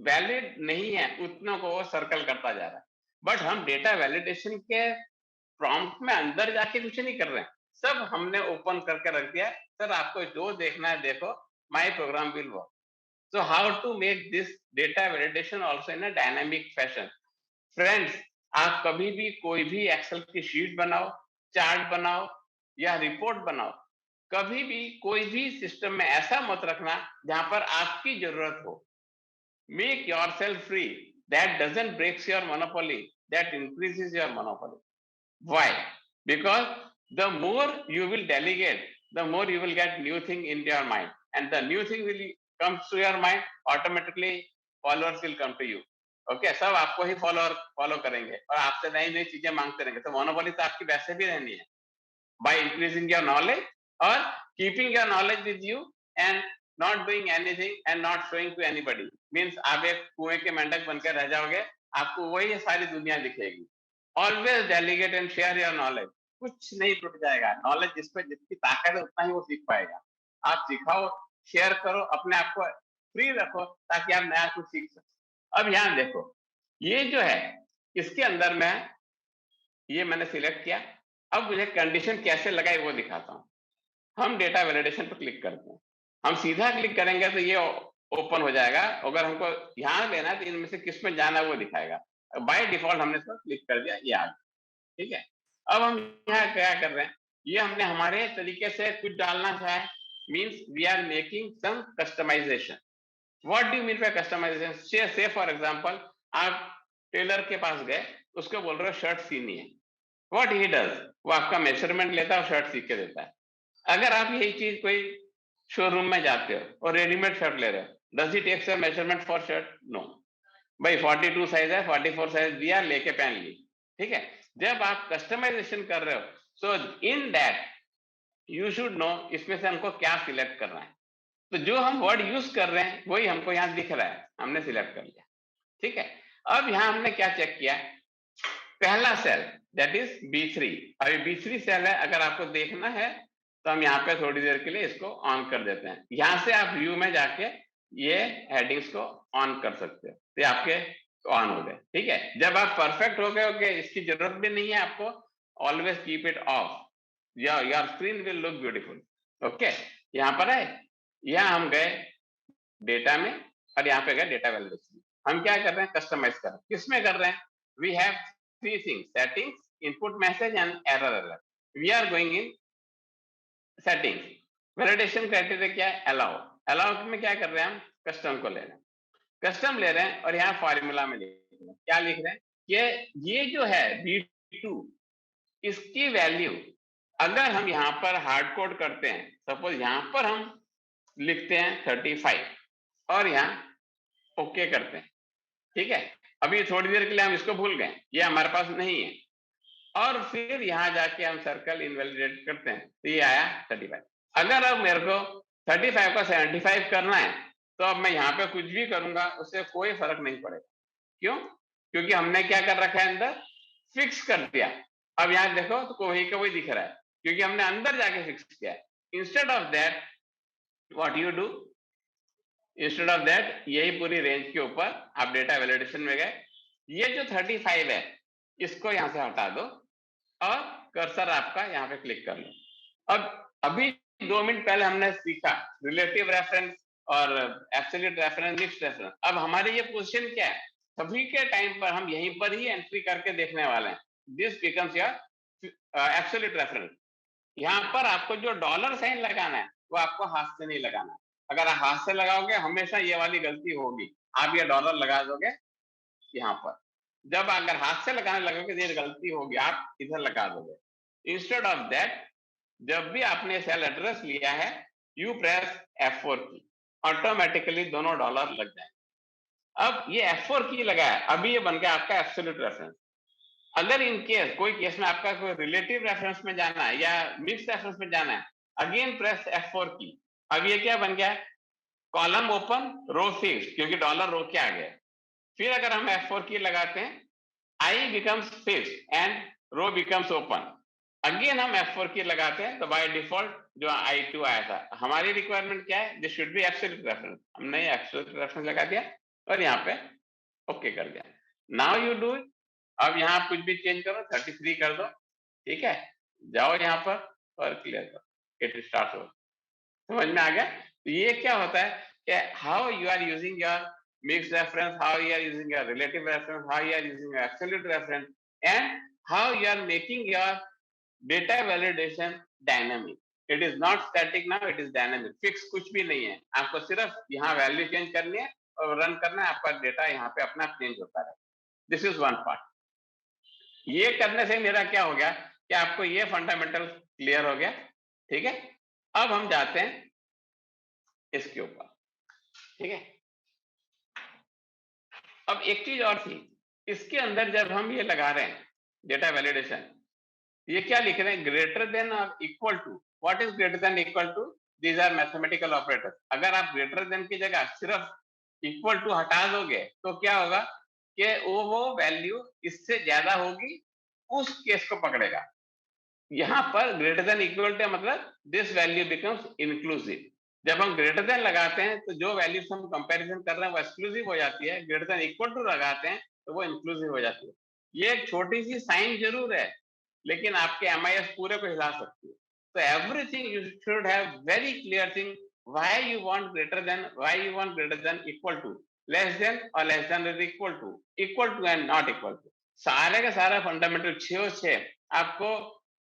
वैलिड नहीं है उतनों को वो सर्कल करता जा रहा है। बट हम डेटा वैलिडेशन के प्रॉम्प्ट में अंदर जाके कुछ नहीं कर रहे हैं, सब हमने ओपन करके रख दिया। सर आपको जो देखना है देखो, my program will work. So how to make this data validation also in a dynamic fashion. Friends, आप कभी भी कोई भी एक्सेल की शीट बनाओ, चार्ट बनाओ या रिपोर्ट बनाओ, कभी भी कोई भी सिस्टम में ऐसा मत रखना जहां पर आपकी जरूरत हो। Make yourself free. That doesn't breaks your monopoly, that increases your monopoly. Why? Because the more you will delegate, the more you will get new thing in your mind, and the new thing will comes to your mind, automatically followers will come to you. Okay, सब आपको ही फॉलो करेंगे और आपसे नई नई चीजें मांगते रहेंगे। तो मोनोपोली तो आपकी वैसे भी रहनी है। By increasing your knowledge or keeping your knowledge with you and not doing anything and not showing to anybody, means आप एक कुएं के मेंढक बनकर रह जाओगे, आपको वही सारी दुनिया दिखेगी। Always delegate and share your knowledge. कुछ नहीं टूट जाएगा। नॉलेज जिस पे जिसकी ताकत है उतना ही वो सीख पाएगा। आप सिखाओ, शेयर करो, अपने आप को फ्री रखो ताकि आप नया कुछ सीख सको। अब यहाँ देखो, ये जो है इसके अंदर में ये मैंने सिलेक्ट किया। अब मुझे कंडीशन कैसे लगाई वो दिखाता हूँ। हम डेटा वैलिडेशन पर क्लिक करते हैं, हम सीधा क्लिक करेंगे तो ये ओपन हो जाएगा। अगर हमको यहाँ लेना है तो इनमें से किस में जाना है वो दिखाएगा। बाय डिफॉल्ट हमने इसको क्लिक कर दिया, ये आ गया। ठीक है, अब हम यहाँ क्या कर रहे हैं, ये हमने हमारे तरीके से कुछ डालना है। Means we are making some customization. What do you mean by customization? Say for example आप टेलर के पास गए, उसको बोल रहे हो शर्ट सीनी है। व्हाट ही डज, वो आपका मेजरमेंट लेता है और शर्ट सी के देता है। अगर आप यही चीज कोई शोरूम में जाते हो और रेडीमेड शर्ट ले रहे हो, does he takes your measurement for shirt? No. भाई 42 साइज है, 44 साइज दिया, लेके पहन ली। ठीक है, जब आप कस्टमाइजेशन कर रहे हो so in that you should know इसमें से हमको क्या सिलेक्ट करना है। तो जो हम वर्ड यूज कर रहे हैं वही हमको यहाँ दिख रहा है, हमने सिलेक्ट कर लिया। ठीक है, अब यहाँ हमने क्या चेक किया, पहला सेल दैट इज B3। अभी B3 सेल है, अगर आपको देखना है तो हम यहाँ पे थोड़ी देर के लिए इसको ऑन कर देते हैं। यहाँ से आप व्यू में जाके ये हेडिंग्स को ऑन कर सकते हो, तो आपके ऑन हो गए। ठीक है, जब आप परफेक्ट हो गए होगे, इसकी जरूरत भी नहीं है आपको, always keep it of, your screen will look beautiful. Okay, यहाँ पर है, यहाँ हम गए डेटा में और यहाँ पे गए डेटा वैलिडेशन। हम क्या कर रहे हैं, कस्टमाइज कर रहे हैं। किसमें कर रहे हैं? We have 3 things: settings, input message and error alert. We are going in settings. Validation criteria क्या है? allow में क्या कर रहे हैं, हम कस्टम को ले रहे हैं, कस्टम ले रहे हैं और यहाँ फार्मूला में लिख रहे हैं। क्या लिख रहे हैं कि ये जो है B2 इसकी वैल्यू अगर हम यहाँ पर हार्ड कोड करते हैं, सपोज यहाँ पर हम लिखते हैं 35 और यहाँ ओके करते हैं। ठीक है, अभी थोड़ी देर के लिए हम इसको भूल गए, ये हमारे पास नहीं है, और फिर यहाँ जाके हम सर्कल इनवैलिडेट करते हैं तो ये आया 35। अगर अब मेरे को 35 का 75 करना है तो अब मैं यहाँ पे कुछ भी करूंगा उससे कोई फर्क नहीं पड़ेगा। क्यों? क्योंकि हमने क्या कर रखा है, अंदर फिक्स कर दिया। अब यहाँ देखो तो वही का वही दिख रहा है क्योंकि हमने अंदर जाके फिक्स किया है। Instead of that what you do, instead of that यही पूरी रेंज के ऊपर आप डेटा वैलिडेशन में गए, ये जो 35 है इसको यहाँ से हटा दो और कर्सर आपका यहाँ पे क्लिक कर लो। अब अभी 2 मिनट पहले हमने सीखा रिलेटिव रेफरेंस और एब्सोल्यूट रेफरेंस, मिक्स्ड रेफरेंस। अब हमारी ये पोजीशन क्या है, सभी के टाइम पर हम यहीं पर ही एंट्री करके देखने वाले हैं। This becomes your absolute reference. यहाँ पर आपको जो डॉलर साइन लगाना है वो आपको हाथ से नहीं लगाना। अगर आप हाथ से लगाओगे हमेशा ये वाली गलती होगी, आप ये डॉलर लगा दोगे यहाँ पर, जब अगर हाथ से लगाने लगोगे तो ये गलती होगी, आप इधर लगा दोगे। इंस्टेड ऑफ दैट, जब भी आपने सेल एड्रेस लिया है, यू प्रेस F4 की, ऑटोमेटिकली दोनों डॉलर लग जाए। अब ये F4 की लगा है, अभी ये बन गया आपका एब्सोल्यूट रेफरेंस। अगर इन केस कोई केस में आपका कोई रिलेटिव रेफरेंस में जाना है या मिक्स रेफरेंस में जाना है, अगेन प्रेस F4 की। अब ये क्या बन गया, कॉलम ओपन, रो फिक्स, क्योंकि डॉलर रो के आ गया। फिर अगर हम F4 की लगाते हैं, I becomes fixed and row becomes open. Again हम F4 की लगाते हैं तो बाय डिफॉल्ट जो I2 आया था, हमारी रिक्वायरमेंट क्या है, this should be absolute reference, हमने एब्सोल्यूट रेफरेंस लगा दिया और यहाँ पे ओके कर दिया। नाउ यू डू, अब यहाँ कुछ भी चेंज करो, 33 कर दो, ठीक है, जाओ यहाँ पर और क्लियर करो, इट स्टार्ट हो। समझ में आ गया? तो ये क्या होता है कि how you are using your mixed reference, how you are using your relative reference, how you are using your absolute reference, and how you are making your data validation dynamic. It is not static now, it is dynamic. Fix कुछ भी नहीं है, आपको सिर्फ यहाँ वैल्यू चेंज करनी है और रन करना है, आपका डेटा यहाँ पे अपना चेंज होता है। This is one part. ये करने से मेरा क्या हो गया कि आपको ये फंडामेंटल क्लियर हो गया, ठीक है। अब हम जाते हैं इसके ऊपर, ठीक है। अब एक चीज और थी, इसके अंदर जब हम ये लगा रहे हैं डेटा वैलिडेशन, ये क्या लिख रहे हैं, ग्रेटर देन और equal to. What is greater than equal to? These are mathematical operators. अगर आप ग्रेटर देन की जगह सिर्फ इक्वल टू हटा दोगे तो क्या होगा कि वो वैल्यू इससे ज्यादा होगी, उस केस को पकड़ेगा। यहां पर ग्रेटर देन इक्वल टू मतलब दिस वैल्यू बिकम्स इंक्लूसिव। जब हम ग्रेटर देन लगाते हैं तो जो वैल्यूज हम कंपैरिजन कर रहे हैं वो एक्सक्लूसिव हो जाती है, ग्रेटर देन इक्वल टू लगाते हैं तो वो इंक्लूसिव हो जाती है। ये एक छोटी सी साइन जरूर है, लेकिन आपके MIS पूरे को हिला सकती है। तो everything you should have very clear thing, why you want greater than, why you want greater than, equal to, less than और less than is equal to and not equal to. सारे का सारा फंडामेंटल 6 आपको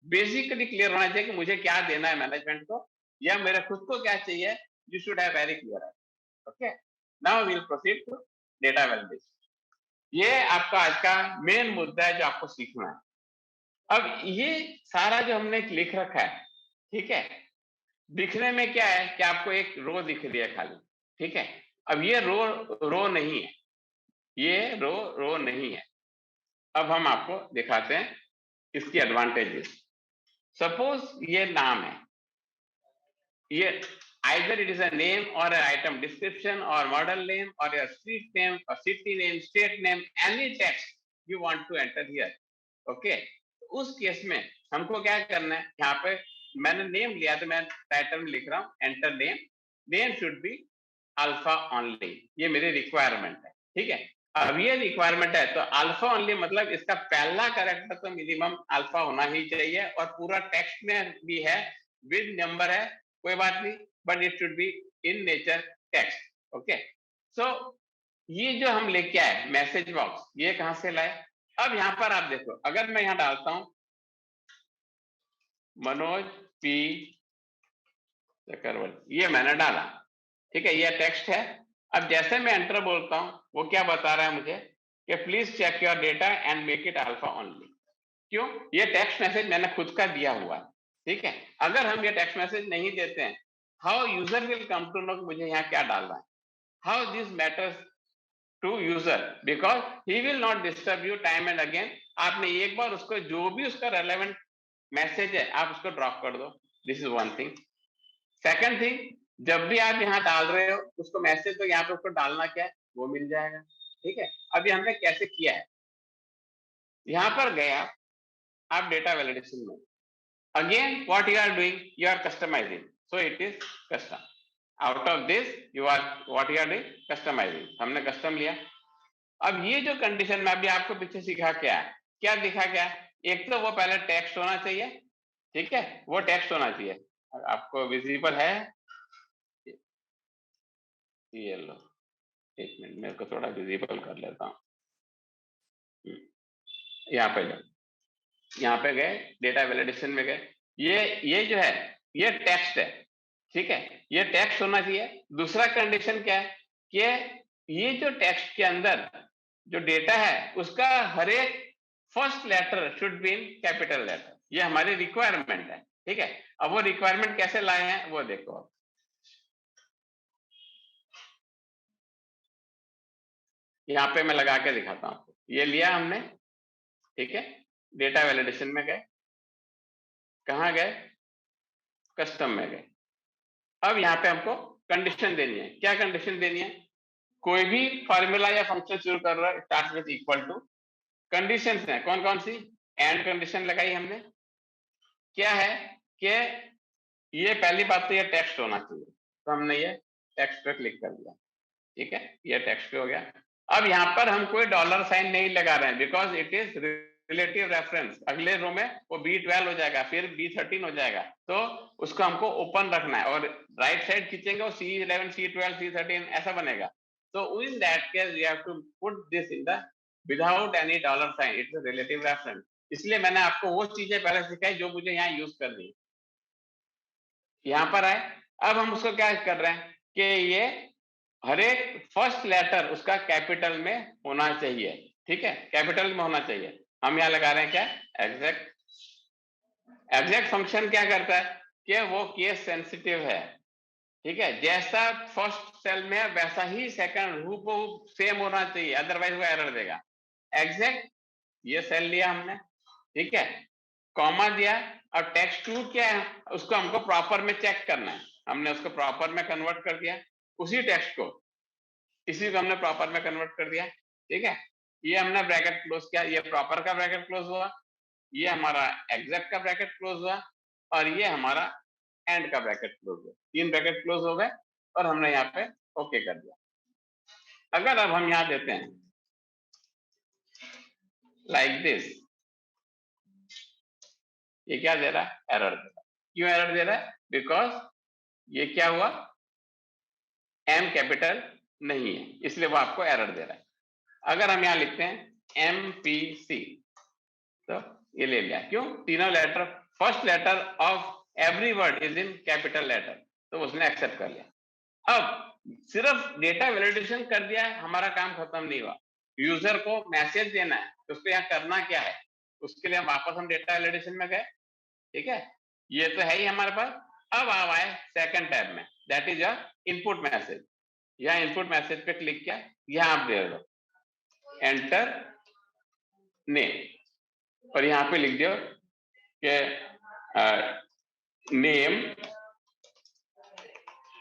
बेसिकली क्लियर होना चाहिए कि मुझे क्या देना है मैनेजमेंट को या मेरे खुद को क्या चाहिए। You should have very clear. Okay, now we will proceed to data validation. ये आपका आज का मेन मुद्दा है जो आपको सीखना है। अब ये सारा जो हमने लिख रखा है, ठीक है, दिखने में क्या है कि आपको एक रो दिख रही है खाली, ठीक है। अब ये रो नहीं है, ये रो नहीं है। अब हम आपको दिखाते हैं इसकी एडवांटेजेस। सपोज ये नाम है, ये either it is a name or an item description or model name or a street name or city name, state name, any text you want to enter here. Okay, उस केस में हमको क्या करना है, यहाँ पे मैंने नेम लिया तो मैं टाइटल में लिख रहा हूँ enter name, name should be alpha only, ये मेरी रिक्वायरमेंट है, ठीक है। अब ये रिक्वायरमेंट है तो अल्फा ओनली मतलब इसका पहला कैरेक्टर तो मिनिमम अल्फा होना ही चाहिए और पूरा टेक्स्ट में भी है, विद नंबर है, कोई बात नहीं, but it should be in nature text. Okay, so ये जो हम लेके आए मैसेज बॉक्स, ये कहां से लाए? अब यहां पर आप देखो, अगर मैं यहां डालता हूं मनोज पी चक्रवर्ती, ये मैंने डाला, ठीक है, ये टेक्स्ट है। अब जैसे मैं एंटर बोलता हूं वो क्या बता रहा है मुझे कि please check your data and make it alpha only. क्यों? ये टेक्स्ट मैसेज मैंने खुद का दिया हुआ है, ठीक है। अगर हम ये टेक्स्ट मैसेज नहीं देते हैं, how user will come to know मुझे यहाँ क्या डालना है? How this matters to user, because he will not disturb you time and again. आपने एक बार उसको जो भी उसका रेलेवेंट मैसेज है आप उसको ड्रॉप कर दो, this is one thing. Second thing, जब भी आप यहाँ डाल रहे हो उसको मैसेज, तो यहाँ पे उसको डालना क्या है वो मिल जाएगा, ठीक है। अभी हमने कैसे किया है, यहाँ पर गया आप डेटा वैलिडेशन में, again what you are doing, you are customizing, so it is custom. Out of this you are what you are doing, customizing, हमने कस्टम लिया। अब ये जो कंडीशन में अभी आपको पीछे सिखा क्या दिखा क्या, एक तो वो पहले टेक्स्ट होना चाहिए, ठीक है, वो टेक्स्ट होना चाहिए, आपको विजिबल है, ये लो एक मिनट मेरे को थोड़ा विजिबल कर लेता हूँ। यहाँ पे जाओ, यहाँ पे गए डेटा वैलिडेशन में गए, ये जो है ये टेक्स्ट है, ठीक है, ये टेक्स्ट होना चाहिए। दूसरा कंडीशन क्या है कि ये जो टेक्स्ट के अंदर जो डेटा है उसका हर एक first letter should be in capital letter. ये हमारी रिक्वायरमेंट है, ठीक है। अब वो रिक्वायरमेंट कैसे लाए हैं वो देखो। यहाँ पे मैं लगा के दिखाता हूँ। ये लिया हमने, ठीक है। डेटा वैलिडेशन में गए, कहाँ गए, कस्टम में गए। अब यहाँ पे हमको कंडीशन देनी है। क्या कंडीशन देनी है? कोई भी फॉर्मूला या फंक्शन शुरू कर रहा है start with equal to, conditions हैं कौन कौन सी? एंड कंडीशन लगाई हमने। क्या है कि ये पहली बात तो ये टेक्स्ट होना चाहिए, तो हमने ये टेक्स्ट पे क्लिक कर दिया, ठीक है। ये टेक्स्ट पे हो गया। अब यहाँ पर हम कोई डॉलर साइन नहीं लगा रहे हैं, because it is relative reference. अगले रो में वो B12 हो जाएगा, फिर B13 हो जाएगा, तो उसको हमको ओपन रखना है और राइट साइड खींचेंगे और C11, C12, C13 ऐसा बनेगा। तो in that case we have to put this in the without any dollar sign, it is relative reference. इसलिए मैंने आपको वो चीजें पहले सिखाई जो मुझे यहाँ यूज करनी है। यहाँ पर आए, अब हम उसको क्या कर रहे हैं कि ये हर एक फर्स्ट लेटर उसका कैपिटल में होना चाहिए, ठीक है, कैपिटल में होना चाहिए। हम यहाँ लगा रहे हैं क्या? एग्जैक्ट। एग्जैक्ट फंक्शन क्या करता है कि वो केस सेंसिटिव है, ठीक है। जैसा फर्स्ट सेल में है वैसा ही सेकंड हूबहू सेम होना चाहिए, अदरवाइज वो एरर देगा। एग्जैक्ट, ये सेल लिया हमने, ठीक है, कॉमा दिया। अब टेक्स्ट टू क्या है, उसको हमको प्रॉपर में चेक करना है। हमने उसको प्रॉपर में कन्वर्ट कर दिया, उसी टेक्स्ट को, इसी को हमने प्रॉपर में कन्वर्ट कर दिया, ठीक है। ये हमने ब्रैकेट क्लोज किया, ये प्रॉपर का ब्रैकेट क्लोज हुआ, ये हमारा एग्जैक्ट का ब्रैकेट क्लोज हुआ, और ये हमारा एंड का ब्रैकेट क्लोज हुआ। 3 ब्रैकेट क्लोज हो गए और हमने यहाँ पे ओके कर दिया। अगर अब हम यहाँ देते हैं लाइक दिस, ये क्या दे रहा है? एरर दे रहा है। क्यों एरर दे रहा है? बिकॉज ये क्या हुआ, एम कैपिटल नहीं है, इसलिए वो आपको एरर दे रहा है। अगर हम यहाँ लिखते हैं MPC, तो ये ले लिया। क्यों? तीनों letter, first letter of every word is in capital letter, तो उसने एक्सेप्ट कर लिया। अब सिर्फ डेटा वैलिडेशन कर दिया है, हमारा काम खत्म नहीं हुआ। यूजर को मैसेज देना है, तो उसको यहाँ करना क्या है? उसके लिए वापस हम डेटा वैलिडेशन में गए, ठीक है। ये तो है ही हमारे पास। अब आप आए सेकंड टैब में, that is your input message. यहाँ इनपुट मैसेज पे क्लिक किया, यहाँ आप दे दो एंटर नेम, और यहाँ पे लिख दो कि name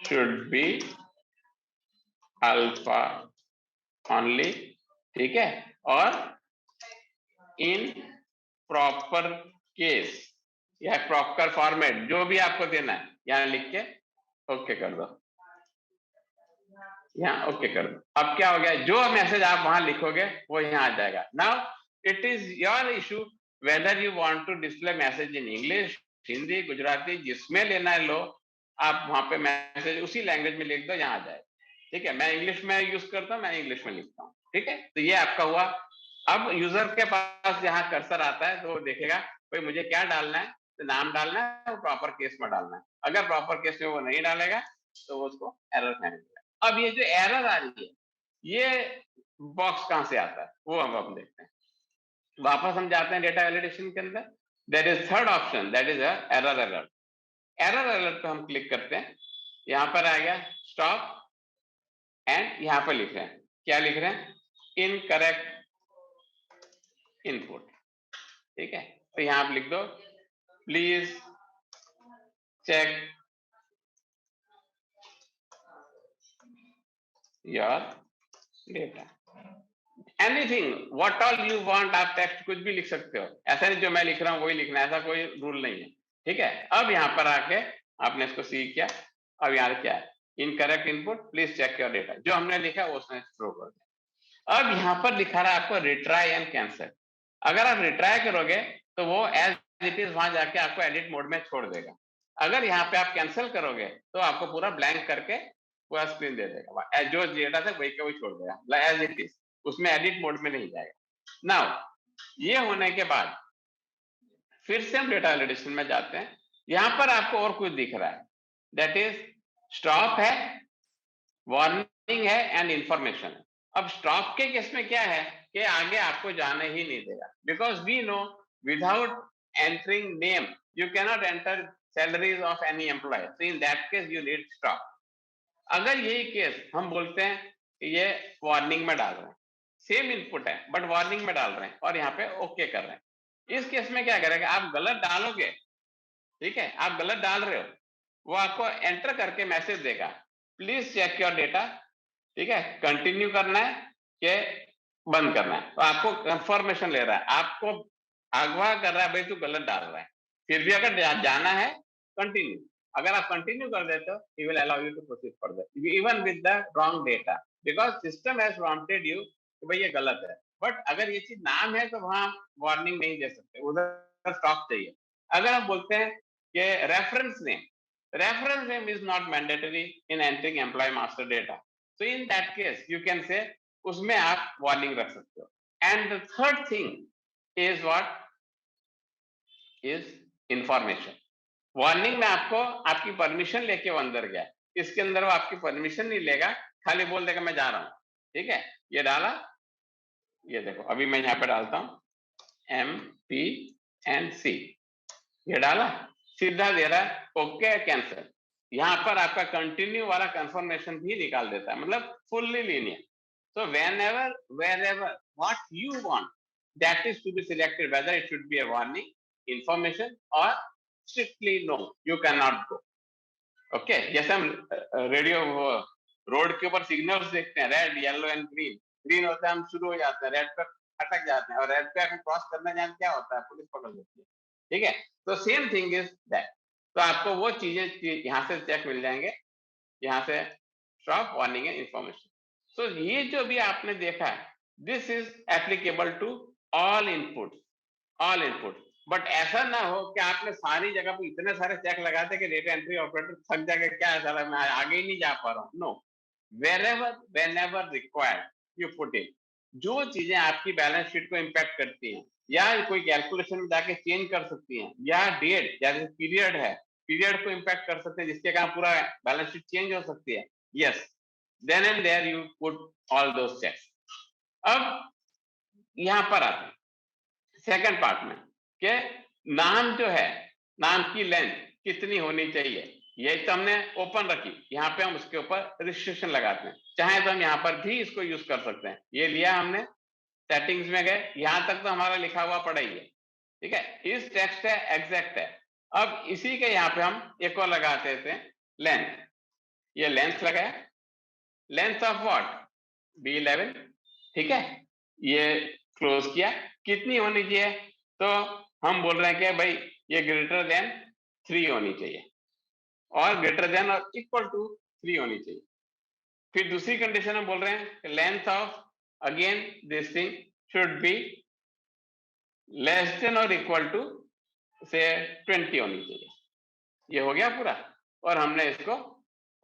should be alpha only, ठीक है, और इन प्रॉपर केस या प्रॉपर फॉर्मेट, जो भी आपको देना है यहाँ लिख के ओके कर दो, यहाँ ओके कर दो। अब क्या हो गया, जो मैसेज आप वहां लिखोगे वो यहाँ आ जाएगा। Now it is your issue whether you want to display message in English, Hindi, Gujarati, जिसमें लेना है लो, आप वहां पे मैसेज उसी लैंग्वेज में लिख दो, यहाँ आ जाएगा, ठीक है। मैं इंग्लिश में यूज करता हूँ, मैं इंग्लिश में लिखता हूँ, ठीक है। तो ये आपका हुआ। अब यूजर के पास जहाँ कर्सर आता है तो वो देखेगा भाई मुझे क्या डालना है, तो नाम डालना है, वो प्रॉपर केस में डालना है। अगर प्रॉपर केस में वो नहीं डालेगा तो वो उसको एरर फेंकेगा। अब ये जो एरर आ रही है, ये बॉक्स कहां से आता है वो हम देखते हैं। वापस हम जाते हैं डेटा वैलिडेशन के अंदर, there is third option, that is error alert. Error alert पे हम क्लिक करते हैं, यहाँ पर आ गया स्टॉप, एंड यहाँ पर लिख रहे हैं, क्या लिख रहे हैं? इनकरेक्ट इनपुट, ठीक है। तो यहाँ आप लिख दो please check your data, anything what all you want. आप टेक्स्ट कुछ भी लिख सकते हो, ऐसा नहीं जो मैं लिख रहा हूँ वही लिखना है, ऐसा कोई रूल नहीं है, ठीक है। अब यहाँ पर आके आपने इसको सी किया, अब यहाँ क्या है, incorrect input please check your data, जो हमने लिखा वो उसने थ्रो कर दिया। अब यहाँ पर लिखा रहा है आपको रिट्राई एंड कैंसिल। अगर आप रिट्राई करोगे तो वो एज इट इज वहां जाके आपको एडिट मोड में छोड़ देगा। अगर यहाँ पे आप कैंसिल करोगे तो आपको पूरा ब्लैंक करके पूरा स्क्रीन दे देगा, जो डेटा था वही का वही छोड़ देगा एज इट इज, उसमें एडिट मोड में नहीं जाएगा। नाउ ये होने के बाद फिर से हम डेटा वैलिडेशन में जाते हैं। यहां पर आपको और कुछ दिख रहा है, दैट इज स्टॉप है, वार्निंग है एंड इंफॉर्मेशन है। अब स्टॉप के केस में क्या है कि आगे आपको जाने ही नहीं देगा, because we know without entering name you cannot enter salaries of any employee, so in that case you need stop. अगर यही केस हम बोलते हैं ये वार्निंग में डाल रहे हैं, सेम इनपुट है बट वार्निंग में डाल रहे हैं और यहाँ पे ओके कर रहे हैं, इस केस में क्या करेगा, आप गलत डालोगे, ठीक है, आप गलत डाल रहे हो, वो आपको एंटर करके मैसेज देगा प्लीज चेक योर डेटा, ठीक है, कंटिन्यू करना है कि बंद करना है, तो आपको कंफर्मेशन ले रहा है, आपको अगवा कर रहा है भाई तू गलत डाल रहा है, फिर भी अगर जाना है कंटिन्यू, अगर आप कंटिन्यू कर देते हो he will allow you to proceed further even with the wrong data because system has prompted you कि भाई ये गलत है, बट अगर ये चीज नाम है तो वहां वार्निंग नहीं दे सकते, उधर स्टॉप चाहिए। अगर आप बोलते हैं कि reference name is not mandatory in entering employee master data, so in that case you can say उसमें आप वार्निंग रख सकते हो। And the third thing is what is information. Warning में आपको आपकी परमिशन लेके वो अंदर गया, इसके अंदर वो आपकी परमिशन नहीं लेगा, खाली बोल देगा मैं जा रहा हूं, ठीक है, ये डाला, ये देखो अभी मैं यहाँ पे डालता हूं MP&C, ये डाला, सीधा दे रहा है ओके कैंसिल, यहाँ पर आपका कंटिन्यू वाला कंफर्मेशन भी निकाल देता है, मतलब fully linear. So wherever what you want, that is to be selected, whether it should be a warning, information or strictly no, you cannot go. Okay, जैसे हम रेडियो रोड के ऊपर सिग्नल्स देखते हैं, red yellow and green, green होता है हम शुरू हो जाते हैं, रेड पर अटक जाते हैं और रेड पे हम क्रॉस करना जान क्या होता है, पुलिस पकड़ लेती है, ठीक है, तो सेम थिंग इज दैट। तो आपको वो चीजें यहाँ से चेक मिल जाएंगे, यहाँ से stop, warning and information. So ये जो भी आपने देखा है this is applicable to all input, but ऐसा ना हो कि आपने सारी जगह पे इतने सारे चेक लगाते कि डेटा एंट्री ऑपरेटर थक जाएगा, क्या है साला मैं आगे ही नहीं जा पा रहा हूँ, no, whenever required you put in, जो चीजें आपकी बैलेंस शीट को इम्पैक्ट करती हैं या कोई कैलकुलेशन में जाके चेंज कर सकती हैं, या डेट जैसे पीरियड है, पीरियड को इम्पैक्ट कर सकते हैं जिसके कारण पूरा बैलेंस शीट चेंज हो सकती है, yes, then and there you put all those checks. अब यहां पर आते हैं सेकंड पार्ट में कि नाम जो है, नाम की लेंथ कितनी होनी चाहिए, ये तो हमने ओपन रखी, यहाँ पे हम उसके ऊपर रिस्ट्रिक्शन लगाते हैं, चाहे तो हम यहाँ पर भी इसको यूज कर सकते हैं, ये लिया हमने, सेटिंग्स में गए, यहां तक तो हमारा लिखा हुआ पड़ा ही है, ठीक है, इस टेक्स्ट है एग्जैक्ट है। अब इसी के यहाँ पे हम एक और लगाते थे लेंथ, ये लेंथ लगाया, लेंथ ऑफ व्हाट B11, ठीक है, ये क्लोज किया, कितनी होनी चाहिए, तो हम बोल रहे हैं कि भाई ये ग्रेटर देन 3 होनी चाहिए और ग्रेटर देन और इक्वल टू 3 होनी चाहिए। फिर दूसरी कंडीशन हम बोल रहे हैं length of again this thing should be less than और इक्वल टू से 20 होनी चाहिए। ये हो गया पूरा और हमने इसको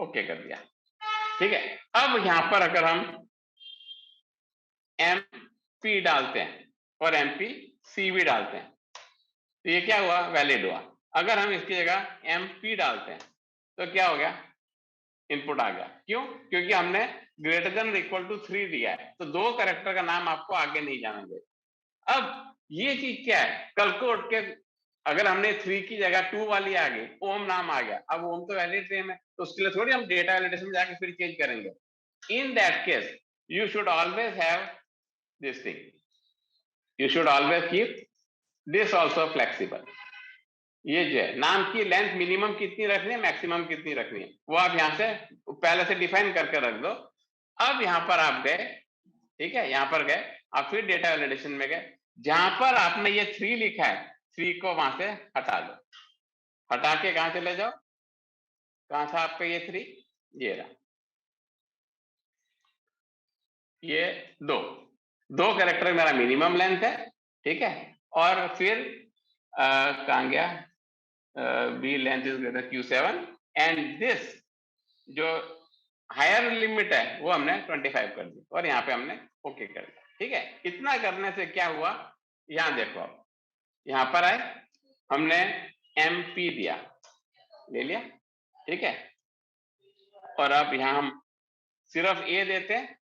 ओके कर दिया, ठीक है। अब यहां पर अगर हम MP डालते हैं और MP भी डालते हैं तो ये क्या हुआ, वैलिड हुआ। अगर हम इसकी जगह MP डालते हैं तो क्या हो गया, इनपुट आ गया, क्यों, क्योंकि हमने ग्रेटर देन इक्वल टू 3 दिया है, तो 2 कैरेक्टर का नाम आपको आगे नहीं जाना देगा। अब ये चीज क्या है, कल को उठ के अगर हमने 3 की जगह 2 वाली आ गई, ओम नाम आ गया, अब ओम तो वैलिड नेम है, तो उसके लिए थोड़ी हम डेटा वैलिडेशन में जाके फिर चेंज करेंगे। इन that case you should always have this thing, you should always keep this also flexible. ये जो है नाम की लेंथ मिनिमम कितनी रखनी है, मैक्सिमम कितनी रखनी है, वो आप यहाँ से पहले से डिफाइन करके रख दो। अब यहाँ पर आप गए, ठीक है, यहाँ पर गए, आप फिर डेटा वैलिडेशन में गए, जहां पर आपने ये 3 लिखा है, 3 को वहां से हटा दो, हटा के कहां चले जाओ, कहां था आपका ये 3, ये रहा, ये 2 कैरेक्टर मेरा मिनिमम लेंथ है, ठीक है, और फिर कहां गया, B length is greater Q7 and this जो हायर लिमिट है वो हमने 25 कर दी और यहाँ पे हमने ओके कर दिया, ठीक है। इतना करने से क्या हुआ, यहाँ देखो, यहाँ पर आए, हमने MP दिया, ले लिया, ठीक है, और अब यहाँ हम सिर्फ A देते हैं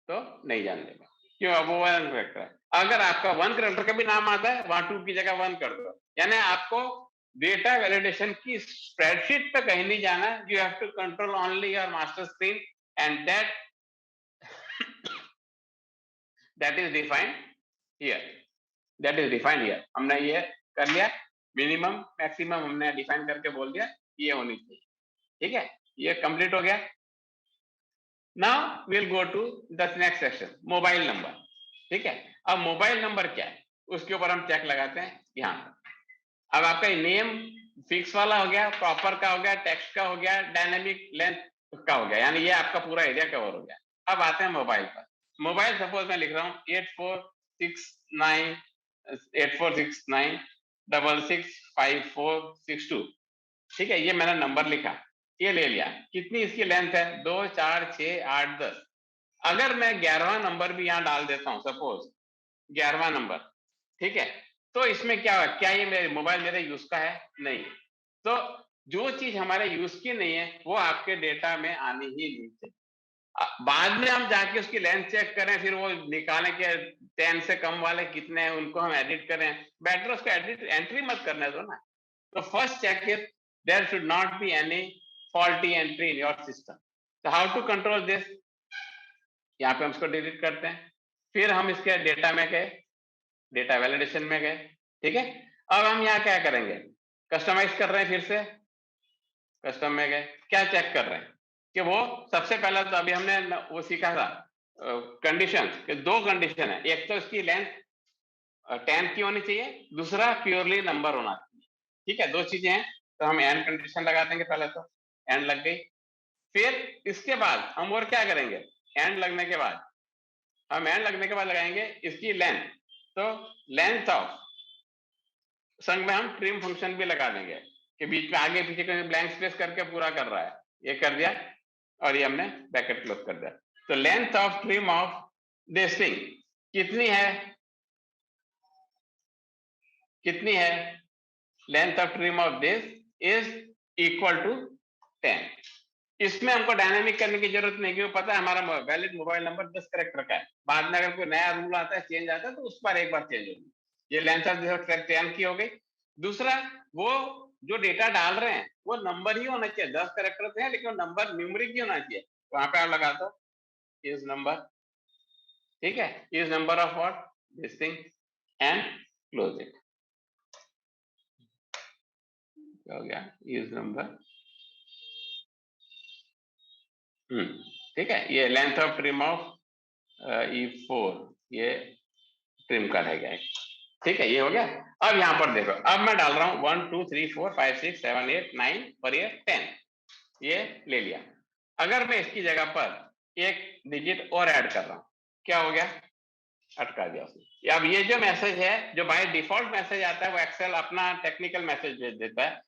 तो नहीं जान देगा, क्यों? अब वो 1 करेक्टर है। अगर आपका 1 करेक्टर का भी नाम आता है, वहां 2 की जगह 1 कर दो। यानी आपको डेटा वैलिडेशन की स्प्रेडशीट पे कहीं नहीं जाना, you have to control only your master screen and that is defined here, that is defined here. हमने ये कर लिया, मिनिमम मैक्सिमम हमने डिफाइन करके बोल दिया ये होनी चाहिए, ठीक है? ये कंप्लीट हो गया। Now will go to the next section, mobile number, ठीक है? अब मोबाइल नंबर क्या है उसके ऊपर हम चेक लगाते हैं यहाँ पर। अब आपका नेम फिक्स वाला हो गया, प्रॉपर का हो गया, टेक्स्ट का हो गया, डायनेमिक लेंथ का हो गया, यानी ये आपका पूरा एरिया कवर हो गया। अब आते हैं मोबाइल पर। मोबाइल सपोज मैं लिख रहा हूँ 8469665462, ठीक है? ये मैंने नंबर लिखा, ये ले लिया। कितनी इसकी लेंथ है? 2 4 6 8 10। अगर मैं 11वां नंबर भी यहाँ डाल देता हूँ, सपोज 11वां नंबर, ठीक है? तो इसमें क्या है? क्या ये मेरे मोबाइल मेरे यूज का है? नहीं। तो जो चीज हमारे यूज की नहीं है वो आपके डेटा में आनी ही नहीं चाहिए। बाद में हम जाके उसकी लेंथ चेक करें, फिर वो निकालें कि 10 से कम वाले कितने हैं, उनको हम एडिट करें। बेटर उसको एडिट एंट्री मत करने दो ना। तो first check it, there should not be any faulty entry in your system. तो हाउ टू कंट्रोल दिस? यहाँ पे हम इसको डिलीट करते हैं। फिर हम इसके डेटा में गए, डेटा वैलिडेशन में गए, ठीक है? अब हम यहाँ क्या करेंगे? कस्टमाइज कर रहे हैं, फिर से कस्टम में गए, क्या चेक कर रहे हैं कि वो सबसे पहला तो अभी हमने वो सीखा था कंडीशन कि 2 कंडीशन है, एक तो इसकी लेंथ 10 की होनी चाहिए, दूसरा प्योरली नंबर होना चाहिए, ठीक है? 2 चीजें हैं। तो हम एंड कंडीशन लगा देंगे, पहले तो एंड लग गई। फिर इसके बाद हम और क्या करेंगे? एंड लगने के बाद हम एंड लगने के बाद लगाएंगे इसकी लेंथ। तो लेंथ ऑफ संग में हम ट्रिम फंक्शन भी लगा देंगे कि बीच में आगे पीछे का ब्लैंक स्पेस करके पूरा कर रहा है, ये कर दिया और ये हमने ब्रैकेट क्लोज कर दिया। तो length of trim of this thing कितनी है? कितनी है? Length of trim of this is equal to 10। इसमें हमको डायनामिक करने की जरूरत नहीं, क्योंकि पता है हमारा वैलिड मोबाइल नंबर 10 कैरेक्टर का है। बाद में अगर कोई नया रूल आता है, चेंज आता है, तो उस पर एक बार चेंज होगी। ये लेंथ ऑफ दिस 10 की हो गई। दूसरा, वो जो डेटा डाल रहे हैं वो नंबर ही होना चाहिए। 10 कैरेक्टर है लेकिन नंबर न्यूमरिक ही होना चाहिए। वहां पे आप लगा दो इज नंबर, ठीक है? Is number of what? This thing and close it. क्या हो गया? इज नंबर, ठीक है? ये length of trim of E4 ये ट्रिम का रह गया, ठीक है? ये हो गया। अब यहां पर देखो, अब मैं डाल रहा हूं 1 2 3 4 5 6 7 8 9 और ये 10, ये ले लिया। अगर मैं इसकी जगह पर एक डिजिट और ऐड कर रहा हूं, क्या हो गया? अटका दिया उसने। अब ये जो मैसेज है, जो बाय डिफॉल्ट मैसेज आता है, वो एक्सेल अपना टेक्निकल मैसेज भेज देता है।